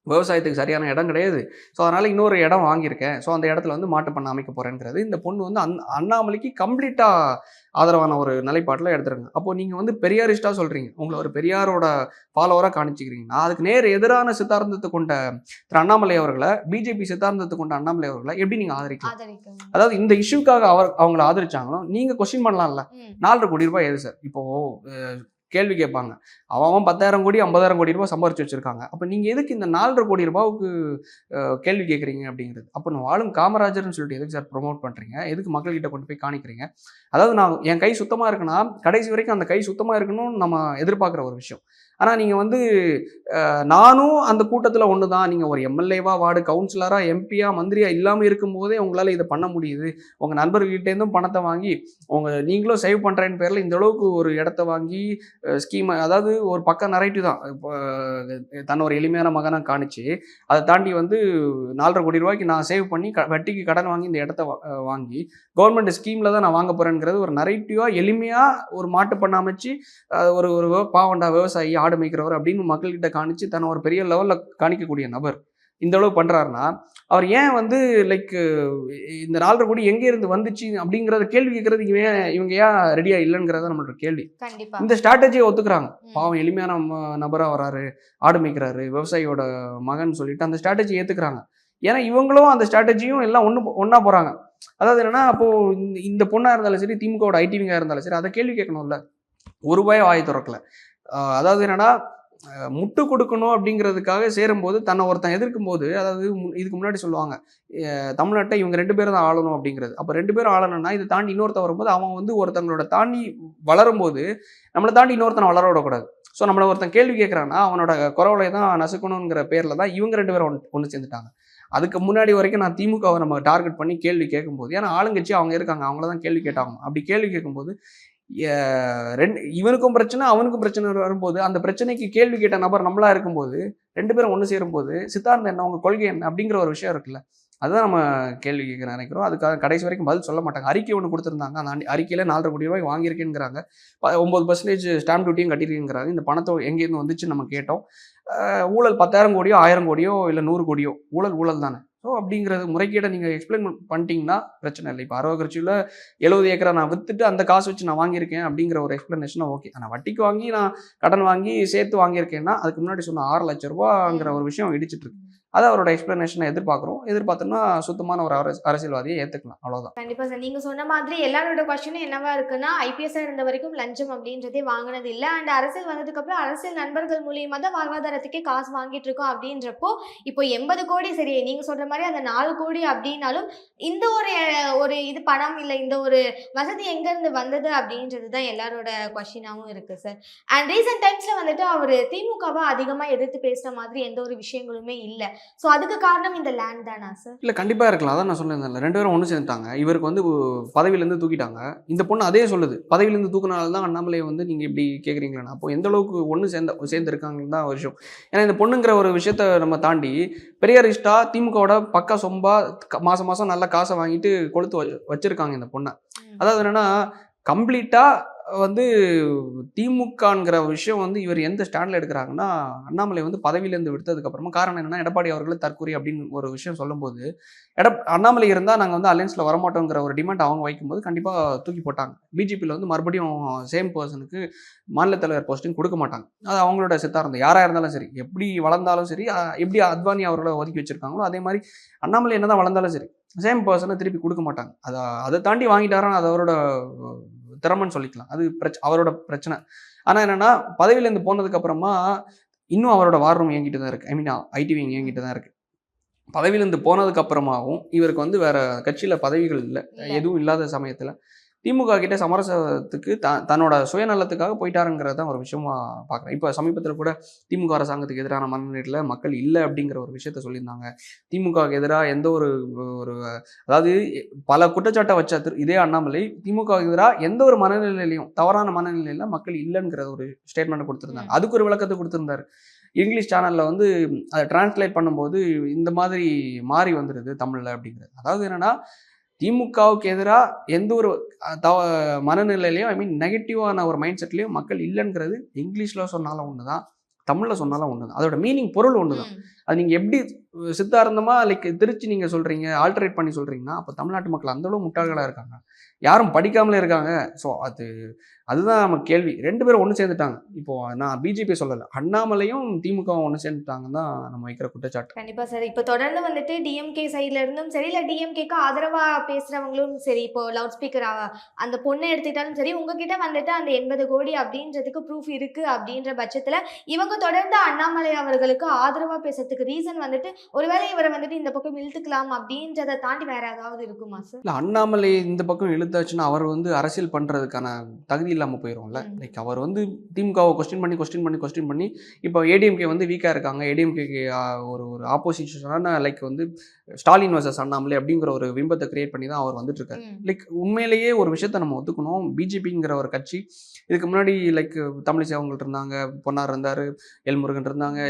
விவசாயத்துக்கு சரியான இடம் கிடையாது. ஸோ அதனால இன்னொரு இடம் வாங்கியிருக்கேன். ஸோ அந்த இடத்துல வந்து மாட்டு பண்ணை அமைக்க போறேங்கிறது இந்த பொண்ணு வந்து அண்ணாமலைக்கு கம்ப்ளீட்டா ஆதரவான ஒரு நிலைப்பாட்டில் எடுத்துருங்க. அப்போ நீங்க வந்து பெரியாரிஸ்டா சொல்றீங்க. உங்களை ஒரு பெரியாரோட ஃபாலோவரா காணிச்சுக்கிறீங்கன்னா, அதுக்கு நேர் எதிரான சித்தாந்தத்தை கொண்ட திரு அண்ணாமலை அவர்களை, பிஜேபி சித்தாந்தத்தை கொண்ட அண்ணாமலை அவர்களை எப்படி நீங்க ஆதரிக்கலாம்? அதாவது இந்த இஷ்யூக்காக அவங்களை ஆதரிச்சாங்களோ நீங்க கொஸ்டின் பண்ணலாம்ல. 4,50 கோடி ரூபாய் எது சார்? இப்போ கேள்வி கேட்பாங்க. அவன் 10,000 கோடி 50,000 கோடி ரூபாய் சம்பாரிச்சு வச்சிருக்காங்க. அப்ப நீங்க எதுக்கு இந்த 4,50 கோடி ரூபாவுக்கு கேள்வி கேட்குறீங்க அப்படிங்கிறது. அப்போ நான் வாழும் காமராஜர்னு சொல்லிட்டு எதுக்கு சார் ப்ரொமோட் பண்றீங்க? எதுக்கு மக்கள்கிட்ட கொண்டு போய் காணிக்கிறீங்க? அதாவது நான் என் கை சுத்தமா இருக்குன்னா கடைசி வரைக்கும் அந்த கை சுத்தமா இருக்கணும்னு நம்ம எதிர்பார்க்குற ஒரு விஷயம். ஆனா நீங்க வந்து நானும் அந்த கூட்டத்துல ஒண்ணுதான். நீங்க ஒரு எம்எல்ஏவா வார்டு கவுன்சிலரா எம்பியா மந்திரியா இல்லாம இருக்கும் போதே உங்களால இதை பண்ண முடியுது. உங்க நண்பர்கிட்ட இருந்தும் பணத்தை வாங்கி நீங்களும் சேவ் பண்றேன்னு பேர்ல இந்த அளவுக்கு ஒரு இடத்த வாங்கி ஸ்கீம், அதாவது ஒரு பக்க நரேட்டிவ் தான். இப்போ தன்னை ஒரு எளிமையான மகனா காணிச்சு அதை தாண்டி வந்து 4,50 கோடி ரூபாய்க்கு நான் சேவ் பண்ணி வட்டிக்கு கடன் வாங்கி இந்த இடத்த வாங்கி கவர்மெண்ட் ஸ்கீம்ல தான் நான் வாங்க போறேங்கிறது ஒரு நரேட்டிவா எளிமையா ஒரு மாட்டு பண்ண அமைச்சு ஒரு ஒரு பாவண்டா விவசாயி ஆடு மேய்க்கிறவர் அப்படின்னு மக்கள்கிட்ட காணிச்சு தன்னை ஒரு பெரிய லெவல்ல காணிக்கக்கூடிய நபர் இந்த அளவு பண்றாருன்னா, அவர் ஏன் வந்து லைக் இந்த 4,50 கோடி எங்க இருந்து வந்துச்சு அப்படிங்கறத கேள்வி கேட்கறது இவங்க ஏன் ரெடியா இல்லைங்கிறத நம்மளோட கேள்வி. இந்த ஸ்ட்ராட்டஜியை ஒத்துக்கிறாங்க. பாவம் எளிமையான நபரா வராரு, ஆடு மேய்க்கிறாரு, விவசாயியோட மகன் சொல்லிட்டு அந்த ஸ்ட்ராட்டஜி ஏத்துக்கிறாங்க. ஏன்னா இவங்களும் அந்த ஸ்ட்ராட்டஜியும் எல்லாம் ஒன்றா போகிறாங்க. அதாவது என்னன்னா, அப்போது இந்த பொண்ணாக இருந்தாலும் சரி, திமுகவோட ஐடிவிங்காக இருந்தாலும் சரி, அதை கேள்வி கேட்கணும்ல. ஒரு ரூபாய் வாயை திறக்கல. அதாவது என்னன்னா, முட்டு கொடுக்கணும் அப்படிங்கிறதுக்காக சேரும்போது, தன்னை ஒருத்தன் எதிர்க்கும்போது, அதாவது இதுக்கு முன்னாடி சொல்லுவாங்க, தமிழ்நாட்டை இவங்க 2 பேரும் தான் ஆளணும் அப்படிங்கிறது. அப்போ 2 பேரும் ஆளணும்னா, இதை தாண்டி இன்னொருத்தன் வரும்போது, அவன் வந்து ஒருத்தங்களோட தாண்டி வளரும்போது, நம்மளை தாண்டி இன்னொருத்தனை வளர விடக்கூடாது. ஸோ நம்மளை ஒருத்தன் கேள்வி கேட்குறான்னா, அவனோட குரவலை தான் நசுக்கணுங்கிற பேரில் தான் இவங்க 2 பேரும் ஒன்று சேர்ந்துட்டாங்க. அதுக்கு முன்னாடி வரைக்கும் நான் திமுகவை நம்ம டார்கெட் பண்ணி கேள்வி கேட்கும்போது, ஏன்னா ஆளுங்கட்சி அவங்க இருக்காங்க, அவங்கள தான் கேள்வி கேட்டாகணும். அப்படி கேள்வி கேட்கும்போது இவனுக்கும் பிரச்சனை, அவனுக்கும் பிரச்சனை வரும்போது, அந்த பிரச்சனைக்கு கேள்வி கேட்ட நபர் நம்மளா இருக்கும்போது, 2 பேரும் ஒன்று சேரும்போது, சித்தாந்தம் என்ன, உங்க கொள்கை என்ன அப்படிங்கிற ஒரு விஷயம் இருக்குல்ல. அதுதான் நம்ம கேள்வி கேட்க நினைக்கிறோம். அதுக்காக கடைசி வரைக்கும் பதில் சொல்ல மாட்டாங்க. அறிக்கை ஒன்று கொடுத்துருந்தாங்க. அந்த அறிக்கையில 4,50 கோடி ரூபாய் வாங்கியிருக்கேங்கிறாங்க. 9% ஸ்டாம்ப் டியூட்டியும் கட்டியிருக்கேங்கிறாங்க. இந்த பணத்தை எங்கேருந்து வந்துச்சு நம்ம கேட்டோம். ஊழல் 10,000 கோடியோ 1000 கோடியோ இல்லை 100 கோடியோ ஊழல் தானே. ஸோ அப்படிங்கிறது முறைகேடை நீங்கள் எக்ஸ்பிளைன் பண்ணிட்டீங்கன்னா பிரச்சனை இல்லை. இப்போ அரவக்குறிச்சியில் 70 ஏக்கரை நான் விற்றுட்டு அந்த காசு வச்சு நான் வாங்கியிருக்கேன் அப்படிங்கிற ஒரு எக்ஸ்பிளனேஷனாக ஓகே. ஆனால் வட்டிக்கு வாங்கி நான் கடன் வாங்கி சேர்த்து வாங்கியிருக்கேன்னா அதுக்கு முன்னாடி சொன்ன 6 லட்ச ரூபாங்கிற ஒரு விஷயம் இடிச்சிட்டு இருக்கு. அதை அவரோட எக்ஸ்பிளனேஷனை எதிர்பார்த்தோம்னா சுத்தமான ஒரு அரசியல்வாதியை ஏற்றுக்கலாம். அவ்வளோதான். கண்டிப்பா சார். நீங்க சொன்ன மாதிரி எல்லாரோட கொஸ்டினும் என்னவா இருக்குன்னா, ஐபிஎஸ்ஸா இருந்த வரைக்கும் லஞ்சம் அப்படின்றதே வாங்கினது இல்ல. அண்ட் அரசியல் வந்ததுக்கு அப்புறம் அரசியல் நண்பர்கள் மூலியமா தான் வாழ்வாதாரத்துக்கே காசு வாங்கிட்டு இருக்கோம் அப்படின்றப்போ, இப்போ 80 கோடி சரி, நீங்க சொல்ற மாதிரி அந்த 4 கோடி அப்படின்னாலும், இந்த ஒரு இது பணம் இல்ல, இந்த ஒரு வசதி எங்க இருந்து வந்தது அப்படின்றது தான் எல்லாரோட கொஸ்டினாவும் இருக்கு சார். அண்ட் ரீசென்ட் டைம்ஸ்ல வந்துட்டு அவரு திமுகவை அதிகமா எதிர்த்து பேசுற மாதிரி எந்த ஒரு விஷயங்களுமே இல்ல. சோ அதுக்கு காரணம் இந்த லேண்ட் தானா சார்? இல்லை, கண்டிப்பாக இருக்கலாம். அதான் நான் சொல்லியிருந்தேன்ல, 2 பேரும் ஒன்று சேர்ந்துட்டாங்க. இவருக்கு வந்து பதவியிலேருந்து தூக்கிட்டாங்க. இந்த பொண்ணு அதே சொல்லுது, பதவியிலேருந்து தூக்குனால தான் அண்ணாமலை வந்து நீங்கள் இப்படி கேட்குறீங்களா. அப்போ எந்த அளவுக்கு ஒன்று சேர்ந்துருக்காங்கன்னு தான் ஒரு விஷயம். ஏன்னா இந்த பொண்ணுங்கிற ஒரு விஷயத்த நம்ம தாண்டி பெரியாரிஸ்டா திமுகவோட பக்கா சொம்பா மாதம் மாதம் நல்ல காசை வாங்கிட்டு கொளுத்து வச்சிருக்காங்க இந்த பொண்ணை. அதாவது என்னன்னா, கம்ப்ளீட்டாக வந்து திமுகங்கிற விஷயம் வந்து இவர் எந்த ஸ்டாண்டில் எடுக்கிறாங்கன்னா, அண்ணாமலை வந்து பதவியிலேருந்து விடுத்ததுக்கப்புறமா காரணம் என்னன்னா, எடப்பாடி அவர்கள் தற்கொலை அப்படின்னு ஒரு விஷயம் சொல்லும்போது, அண்ணாமலை இருந்தால் நாங்கள் வந்து அலையன்ஸில் வரமாட்டோங்கிற ஒரு டிமாண்ட் அவங்க வைக்கும்போது கண்டிப்பாக தூக்கி போட்டாங்க. பிஜேபியில் வந்து மறுபடியும் சேம் பர்சனுக்கு மாநில தலைவர் போஸ்டிங் கொடுக்க மாட்டாங்க. அது அவங்களோட சித்தாந்தம். யாராக இருந்தாலும் சரி, எப்படி வளர்ந்தாலும் சரி, எப்படி அத்வானி அவர்களை ஒதுக்கி வச்சிருக்காங்களோ அதே மாதிரி அண்ணாமலை என்ன தான் வளர்ந்தாலும் சரி, சேம் பர்சனை திருப்பி கொடுக்க மாட்டாங்க. அதை தாண்டி வாங்கிட்டாரான்னு அது அவரோட திறமைன்னு சொல்லிக்கலாம். அது அவரோட பிரச்சனை. ஆனால் என்னன்னா, பதவியிலேருந்து போனதுக்கு அப்புறமா இன்னும் அவரோட வார் ரூம் இயங்கிட்டு தான் இருக்கு. ஐ மீன் ஐடி விங் இயங்கிட்டு தான் இருக்கு. பதவியிலேருந்து போனதுக்கு அப்புறமாவும் இவருக்கு வந்து வேற கட்சியில் பதவிகள் இல்லை, எதுவும் இல்லாத சமயத்தில் திமுக கிட்ட சமரசத்துக்கு தன்னோட சுயநலத்துக்காக போயிட்டாருங்கிறத தான் ஒரு விஷயமா பார்க்குறேன். இப்போ சமீபத்தில் கூட திமுக அரசாங்கத்துக்கு எதிரான மனநிலையில் மக்கள் இல்லை அப்படிங்கிற ஒரு விஷயத்த சொல்லியிருந்தாங்க. திமுகவுக்கு எதிராக எந்த ஒரு அதாவது பல குற்றச்சாட்டை வச்ச இதே அண்ணாமலை திமுகவுக்கு எதிராக எந்த ஒரு மனநிலையிலையும் தவறான மனநிலையில் மக்கள் இல்லைங்கிற ஒரு ஸ்டேட்மெண்ட் கொடுத்துருந்தாங்க. அதுக்கு ஒரு விளக்கத்தை கொடுத்துருந்தாரு. இங்கிலீஷ் சேனலில் வந்து அதை டிரான்ஸ்லேட் பண்ணும்போது இந்த மாதிரி மாறி வந்துடுது தமிழில் அப்படிங்கிறது. அதாவது என்னென்னா, திமுகவுக்கு எதிராக எந்த ஒரு மனநிலையிலையும், ஐ மீன் நெகட்டிவான ஒரு மைண்ட் செட்லையும் மக்கள் இல்லைங்கிறது இங்கிலீஷில் சொன்னாலும் ஒன்று தான், தமிழில் சொன்னாலும் ஒன்று தான். அதோட மீனிங் பொருள் ஒன்று தான். அது நீங்கள் எப்படி சித்தாந்தமாக திருச்சி நீங்கள் சொல்கிறீங்க, ஆல்டரேட் பண்ணி சொல்கிறீங்கன்னா, அப்போ தமிழ்நாட்டு மக்கள் அந்தளவு முட்டாள்களாக இருக்காங்க, யாரும் படிக்காமலே இருக்காங்க. ஸோ அதுதான் நம்ம கேள்வி. 2 பேரும் ஒன்று சேர்ந்துட்டாங்க. இப்போ நான் பிஜேபி சொல்லலை, அண்ணாமலையும் திமுகவும் ஒன்று சேர்ந்துட்டாங்கன்னு தான் நம்ம வைக்கிற குற்றச்சாட்டு. கண்டிப்பா சார். இப்போ தொடர்ந்து வந்துட்டு டிஎம்கே சைட்ல இருந்தும் சரி, இல்லை டிஎம்கேக்கு ஆதரவா பேசுறவங்களும் சரி, இப்போ லவுட் ஸ்பீக்கர் அந்த பொண்ணை எடுத்துக்கிட்டாலும் சரி, உங்ககிட்ட வந்துட்டு அந்த 80 கோடி அப்படின்றதுக்கு ப்ரூஃப் இருக்கு அப்படின்ற பட்சத்துல இவங்க தொடர்ந்து அண்ணாமலை அவர்களுக்கு ஆதரவா பேசுறதுக்கு ரீசன் வந்துட்டு ஒருவேளை இவரை வந்துட்டு இந்த பக்கம் இழுத்துக்கலாம் அப்படின்றத தாண்டி வேற ஏதாவது இருக்குமா சார்? இல்லை, அண்ணாமலை இந்த பக்கம் இழுத்தாச்சுன்னா அவர் வந்து அரசியல் பண்ணுறதுக்கான தகுதி இல்லாமல் போயிடும்ல. லைக் அவர் வந்து திமுகவை கொஸ்டின் பண்ணி இப்போ ஏடிஎம்கே வந்து வீக்காக இருக்காங்க, ஏடிஎம்கேக்கு ஒரு ஆப்போசிஷனான லைக் வந்து ஸ்டாலின் வர்சஸ் அண்ணாமலை அப்படிங்கிற ஒரு பிம்பத்தை கிரியேட் பண்ணி தான் அவர் வந்துட்டு இருக்காரு. லைக் உண்மையிலேயே ஒரு விஷயத்த நம்ம ஒத்துக்கணும், பிஜேபிங்கிற ஒரு கட்சி இதுக்கு முன்னாடி லைக் தமிழிசை அவங்கள்ட்ட இருந்தாங்க, பொன்னார் இருந்தார், எல்முருகன் இருந்தாங்க,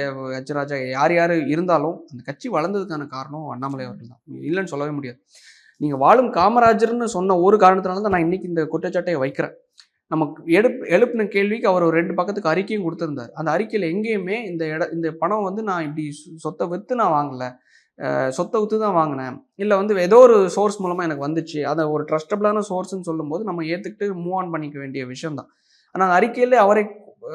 எச் ராஜா, யார் இருந்தாலும் அந்த கட்சி வளர்ந்ததுக்கான காரணம் அண்ணாமலை அவர்கள் தான், இல்லைன்னு சொல்லவே முடியாது. நீங்கள் வாழும் காமராஜர்னு சொன்ன ஒரு காரணத்தினால தான் நான் இன்னைக்கு இந்த குற்றச்சாட்டையை வைக்கிறேன். நமக்கு எழுப்பின கேள்விக்கு அவர் ஒரு 2 பக்கத்துக்கு அறிக்கையும் கொடுத்துருந்தார். அந்த அறிக்கையில் எங்கேயுமே இந்த பணம் வந்து நான் இப்படி சொத்தை விற்று நான் வாங்கலை, சொத்தை விற்று தான் வாங்கினேன், இல்லை வந்து ஏதோ ஒரு சோர்ஸ் மூலமாக எனக்கு வந்துச்சு, அதை ஒரு ட்ரஸ்டபிளான சோர்ஸ்ன்னு சொல்லும்போது நம்ம ஏற்றுக்கிட்டு மூவ் ஆன் பண்ணிக்க வேண்டிய விஷயம்தான். ஆனால் அறிக்கையில் அவரை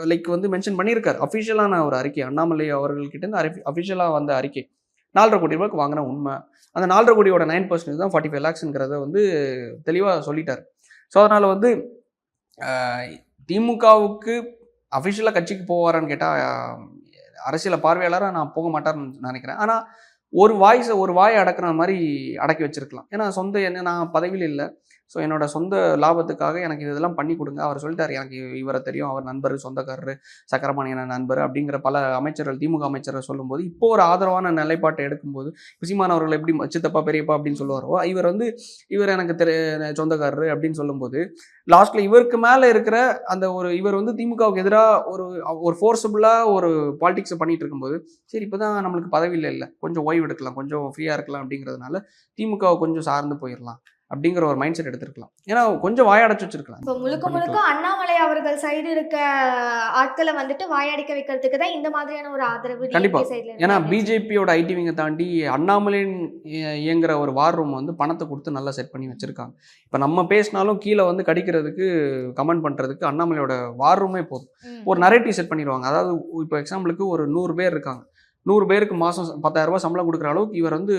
லைக் வந்து மென்ஷன் பண்ணியிருக்காரு, அஃபிஷியலான ஒரு அறிக்கை, அண்ணாமலை அவர்கள்கிட்டேருந்து அஃபிஷியலாக வந்த அறிக்கை. 4.5 கோடி ரூபாய்க்கு வாங்கின உண்மை. அந்த 4.5 கோடியோட 9% தான் 45 lakhsங்கிறத வந்து தெளிவாக சொல்லிட்டார். ஸோ அதனால் வந்து திமுகவுக்கு அஃபிஷியலாக கட்சிக்கு போவாரான்னு கேட்டால் அரசியல் பார்வையாளராக நான் போக மாட்டார்னு நினைக்கிறேன். ஆனால் ஒரு வாயை அடக்குற மாதிரி அடக்கி வச்சிருக்கலாம். ஏன்னா நான் பதவியில் இல்லை. ஸோ என்னோட சொந்த லாபத்துக்காக எனக்கு இதெல்லாம் பண்ணி கொடுங்க. அவர் சொல்லிட்டார், எனக்கு இவரை தெரியும், அவர் நண்பர், சொந்தக்காரர், சக்கரபாணியான நண்பர் அப்படிங்கிற பல அமைச்சர்கள், திமுக அமைச்சர்கள் சொல்லும்போது இப்போ ஒரு ஆதரவான நிலைப்பாட்டை எடுக்கும்போது சீமான் அவர்கள் எப்படி சித்தப்பா பெரியப்பா அப்படின்னு சொல்லுவாரோ, இவர் எனக்கு சொந்தக்காரர் அப்படின்னு சொல்லும்போது லாஸ்ட்ல இவருக்கு மேலே இருக்கிற அந்த இவர் வந்து திமுகவுக்கு எதிராக ஒரு ஃபோர்ஸபுளாக ஒரு பாலிடிக்ஸை பண்ணிட்டு இருக்கும்போது சரி இப்போதான் நம்மளுக்கு பதவியில் இல்லை, கொஞ்சம் ஓய்வு எடுக்கலாம், கொஞ்சம் ஃப்ரீயாக இருக்கலாம் அப்படிங்கிறதுனால திமுகவை கொஞ்சம் சார்ந்து போயிடலாம் அப்படிங்கிற ஒரு மைண்ட் செட் எடுத்திருக்கலாம். ஏன்னா கொஞ்சம் வாயடைச்சு வச்சிருக்கலாம். இப்போ முழுக்க அண்ணாமலை அவர்கள் சைடு இருக்க ஆட்களை வந்துட்டு வாயடிக்க வைக்கிறதுக்கு தான் இந்த மாதிரியான ஒரு ஆதரவு கண்டிப்பா. ஏன்னா பிஜேபியோட ஐடிவிங்க தாண்டி அண்ணாமலையின் இயங்குற ஒரு வார் ரூம் வந்து பணத்தை கொடுத்து நல்லா செட் பண்ணி வச்சிருக்காங்க. இப்போ நம்ம பேசினாலும் கீழே வந்து கடிக்கிறதுக்கு கமெண்ட் பண்றதுக்கு அண்ணாமலையோட வார் ரூமே போதும். ஒரு நரேட்டிவ் செட் பண்ணிடுவாங்க. அதாவது இப்போ எக்ஸாம்பிளுக்கு ஒரு 100 பேர் இருக்காங்க, 100 பேருக்கு மாதம் 10,000 ரூபாய் சம்பளம் கொடுக்குற அளவுக்கு இவர் வந்து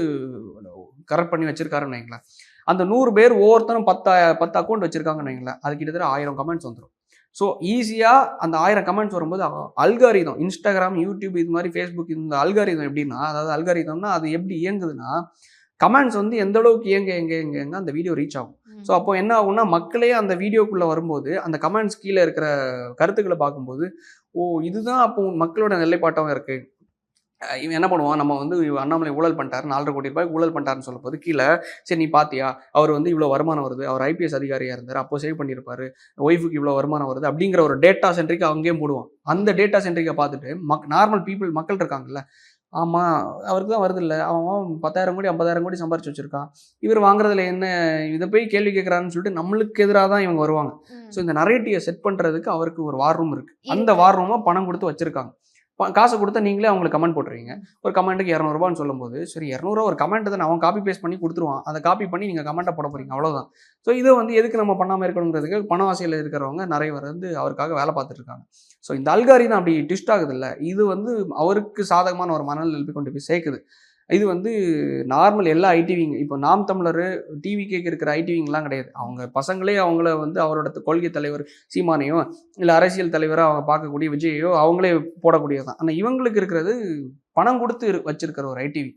கரெக்ட் பண்ணி வச்சிருக்காருன்னு வைங்களேன். அந்த 100 பேர் ஒவ்வொருத்தரும் 10 அக்கௌண்ட் வச்சிருக்காங்கன்னு வைங்களேன். அது கிட்டத்தட்ட 1000 கமெண்ட்ஸ் வந்துடும். ஸோ ஈஸியாக அந்த 1000 கமெண்ட்ஸ் வரும்போது அல்காரிதம், இன்ஸ்டாகிராம், யூடியூப், இது மாதிரி ஃபேஸ்புக், இந்த அல்காரிதம் எப்படின்னா, அதாவது அல்காரிதம்னா அது எப்படி இயங்குதுன்னா, கமெண்ட்ஸ் வந்து எந்த அளவுக்கு எங்க அந்த வீடியோ ரீச் ஆகும். ஸோ அப்போ என்ன ஆகும்னா, மக்களே அந்த வீடியோக்குள்ளே வரும்போது அந்த கமெண்ட்ஸ் கீழே இருக்கிற கருத்துக்களை பார்க்கும்போது இதுதான் அப்போ மக்களோட நிலைப்பாட்டாகவும் இருக்குது. இவன் என்ன பண்ணுவான், நம்ம வந்து அண்ணாமலை ஊழல் பண்ணிட்டாரு, 4.5 கோடி ரூபாய்க்கு ஊழல் பண்ணிட்டாருன்னு சொல்லும்போது கீழே சரி நீ பார்த்தியா, அவர் வந்து இவ்வளோ வருமானம் வருது, அவர் ஐபிஎஸ் அதிகாரியாக இருந்தார், அப்போ சேவ் பண்ணியிருப்பாரு, ஒய்ஃபுக்கு இவ்வளோ வருமானம் வருது அப்படிங்கிற ஒரு டேட்டா சென்ட்ரிக்கு அங்கேயும் போடுவான். அந்த டேட்டா சென்ட்ரிக்கை பார்த்துட்டு நார்மல் மக்கள் இருக்காங்கல்ல, ஆமாம் அவருக்கு தான் வருது இல்லை, அவன் 10,000 கோடி 50,000 கோடி சம்பாரிச்சு வச்சிருக்கான், இவர் வாங்குறதுல என்ன, இதை போய் கேள்வி கேட்குறான்னு சொல்லிட்டு நம்மளுக்கு எதிராக தான் இவங்க வருவாங்க. ஸோ இந்த நரேட்டிவை செட் பண்ணுறதுக்கு அவருக்கு ஒரு வார் ரூம் இருக்குது. அந்த வார் ரூமை பணம் கொடுத்து வச்சிருக்காங்க. காசை கொடுத்தா நீங்களே அவங்களுக்கு கமெண்ட் போட்டுருவீங்க. ஒரு கமெண்ட்டுக்கு 200 ரூபான்னு சொல்லும்போது சரி 200 ரூபா ஒரு கமெண்ட் தான், அவன் காப்பி பேஸ்ட் பண்ணி கொடுத்துருவான், அதை காப்பி பண்ணி நீங்கள் கமெண்ட்டை போட போகிறீங்க, அவ்வளோதான். ஸோ இதை வந்து எதுக்கு நம்ம பண்ணாமல் இருக்கணுங்கிறதுக்கு பணவாசியில் இருக்கிறவங்க நிறைய பேர் வந்து அவருக்காக வேலை பார்த்துட்டு இருக்காங்க. ஸோ இந்த அல்காரிதம் அப்படி ட்விஸ்ட் ஆகுது இல்லை, இது வந்து அவருக்கு சாதகமான ஒரு மனநிலை கொண்டு போய் சேர்க்குது. இது வந்து நார்மல் எல்லா ஐடிவிங்க, இப்போ நாம் தமிழர் டிவி கேட்க இருக்கிற ஐடிவிங்கெலாம் கிடையாது. அவங்க பசங்களே அவங்கள வந்து அவரோட கொள்கை தலைவர் சீமானையோ இல்லை அரசியல் தலைவராக அவங்க பார்க்கக்கூடிய விஜயோ அவங்களே போடக்கூடியது தான். ஆனால் இவங்களுக்கு இருக்கிறது பணம் கொடுத்து வச்சிருக்கிற ஒரு ஐடிவி.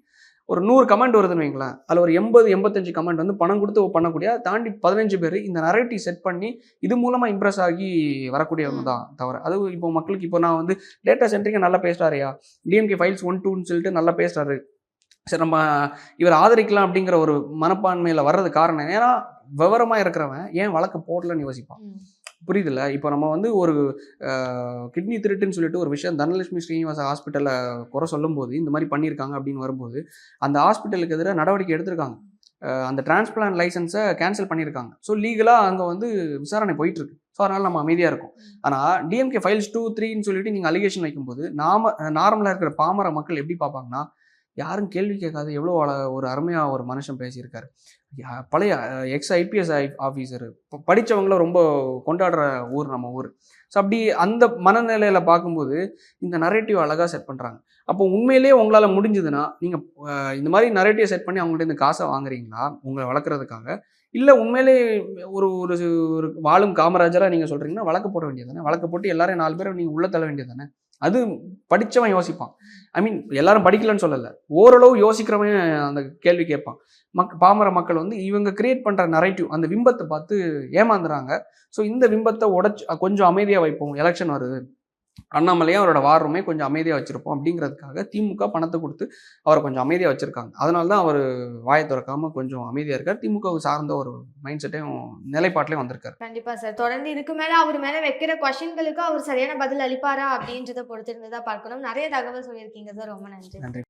ஒரு 100 கமெண்ட் வருதுன்னு வைங்களேன், அதில் ஒரு 80-85 கமெண்ட் வந்து பணம் கொடுத்து பண்ணக்கூடிய, தாண்டி 15 பேர் இந்த நரேட்டிவ் செட் பண்ணி இது மூலமாக இம்ப்ரெஸ் ஆகி வரக்கூடியவங்க தான் தவிர. அது இப்போ மக்களுக்கு இப்போ நான் வந்து டேட்டா சென்ட்ரிக்கு நல்லா பேசுகிறாரையா, டிஎம்கே ஃபைல்ஸ் 1 2ன்னு சொல்லிட்டு நல்லா பேசுகிறாரு, சரி நம்ம இவர் ஆதரிக்கலாம் அப்படிங்கிற ஒரு மனப்பான்மையில் வர்றது காரணம், ஏன்னா விவரமாக இருக்கிறவன் ஏன் வழக்கு போடலன்னு யோசிப்பான். புரியுதுல்ல? இப்போ நம்ம வந்து ஒரு கிட்னி திருட்டுன்னு சொல்லிட்டு ஒரு விஷயம் தனலட்சுமி ஸ்ரீனிவாச ஹாஸ்பிட்டலில் குறை சொல்லும்போது இந்த மாதிரி பண்ணியிருக்காங்க அப்படின்னு வரும்போது அந்த ஹாஸ்பிட்டலுக்கு எதிராக நடவடிக்கை எடுத்திருக்காங்க. அந்த டிரான்ஸ்பிளான்ட் லைசன்ஸை கேன்சல் பண்ணியிருக்காங்க. ஸோ லீகலாக அங்கே வந்து விசாரணை போயிட்டுருக்கு. ஸோ அதனால் நம்ம அமைதியாக இருக்கும். ஆனால் டிஎம்கே ஃபைல்ஸ் 2 3ன்னு சொல்லிட்டு நீங்கள் அலிகேஷன் வைக்கும்போது நார்மலாக இருக்கிற பாமர மக்கள் எப்படி பார்ப்பாங்கன்னா, யாரும் கேள்வி கேட்காது எவ்வளோ ஒரு அருமையாக ஒரு மனுஷன் பேசியிருக்காரு, பழைய எக்ஸ் ஐபிஎஸ் ஆஃபீஸர், படித்தவங்கள ரொம்ப கொண்டாடுற ஊர் நம்ம ஊர். ஸோ அப்படி அந்த மனநிலையில் பார்க்கும்போது இந்த நரேட்டிவ் அழகாக செட் பண்ணுறாங்க. அப்போ உண்மையிலேயே உங்களால் முடிஞ்சதுன்னா நீங்கள் இந்த மாதிரி நரேட்டிவ் செட் பண்ணி அவங்கள்ட்ட இந்த காசை வாங்குறீங்களா உங்களை வளர்க்குறதுக்காக, இல்லை உண்மையிலே ஒரு ஒரு வாழும் காமராஜராக நீங்கள் சொல்கிறீங்கன்னா வழக்கு போட வேண்டியது தானே, வழக்கு போட்டு எல்லாரையும் 4 பேரை நீங்கள் உள்ளே தள்ள வேண்டியது தானே. அது படித்தவன் யோசிப்பான். ஐ மீன் எல்லாரும் படிக்கலன்னு சொல்லலை, ஓரளவு யோசிக்கிறவன் அந்த கேள்வி கேட்பான். பாமர மக்கள் வந்து இவங்க கிரியேட் பண்ணுற நரேட்டிவ் அந்த பிம்பத்தை பார்த்து ஏமாந்துறாங்க. ஸோ இந்த பிம்பத்தை உடைச்சு கொஞ்சம் அமைதியாக வைப்போம், எலெக்ஷன் வருது, அண்ணாமலையே அவரோட வாரமே கொஞ்சம் அமைதியாக வச்சுருப்போம் அப்படிங்கிறதுக்காக திமுக பணத்தை கொடுத்து அவரை கொஞ்சம் அமைதியாக வச்சுருக்காங்க. அதனால தான் அவர் வாயை திறக்காமல் கொஞ்சம் அமைதியாக இருக்கார். திமுகவுக்கு சார்ந்த ஒரு மைண்ட் செட்டையும் நிலைப்பாட்டிலையும் வந்திருக்காரு. கண்டிப்பாக சார். தொடர்ந்து இதுக்கு மேலே அவர் மேலே வைக்கிற கொஸ்டின்களுக்கு அவர் சரியான பதில் அளிப்பாரா அப்படின்றத பொறுத்திருந்ததா பார்க்கணும். நிறைய தகவல் சொல்லியிருக்கீங்க சார், ரொம்ப நன்றி.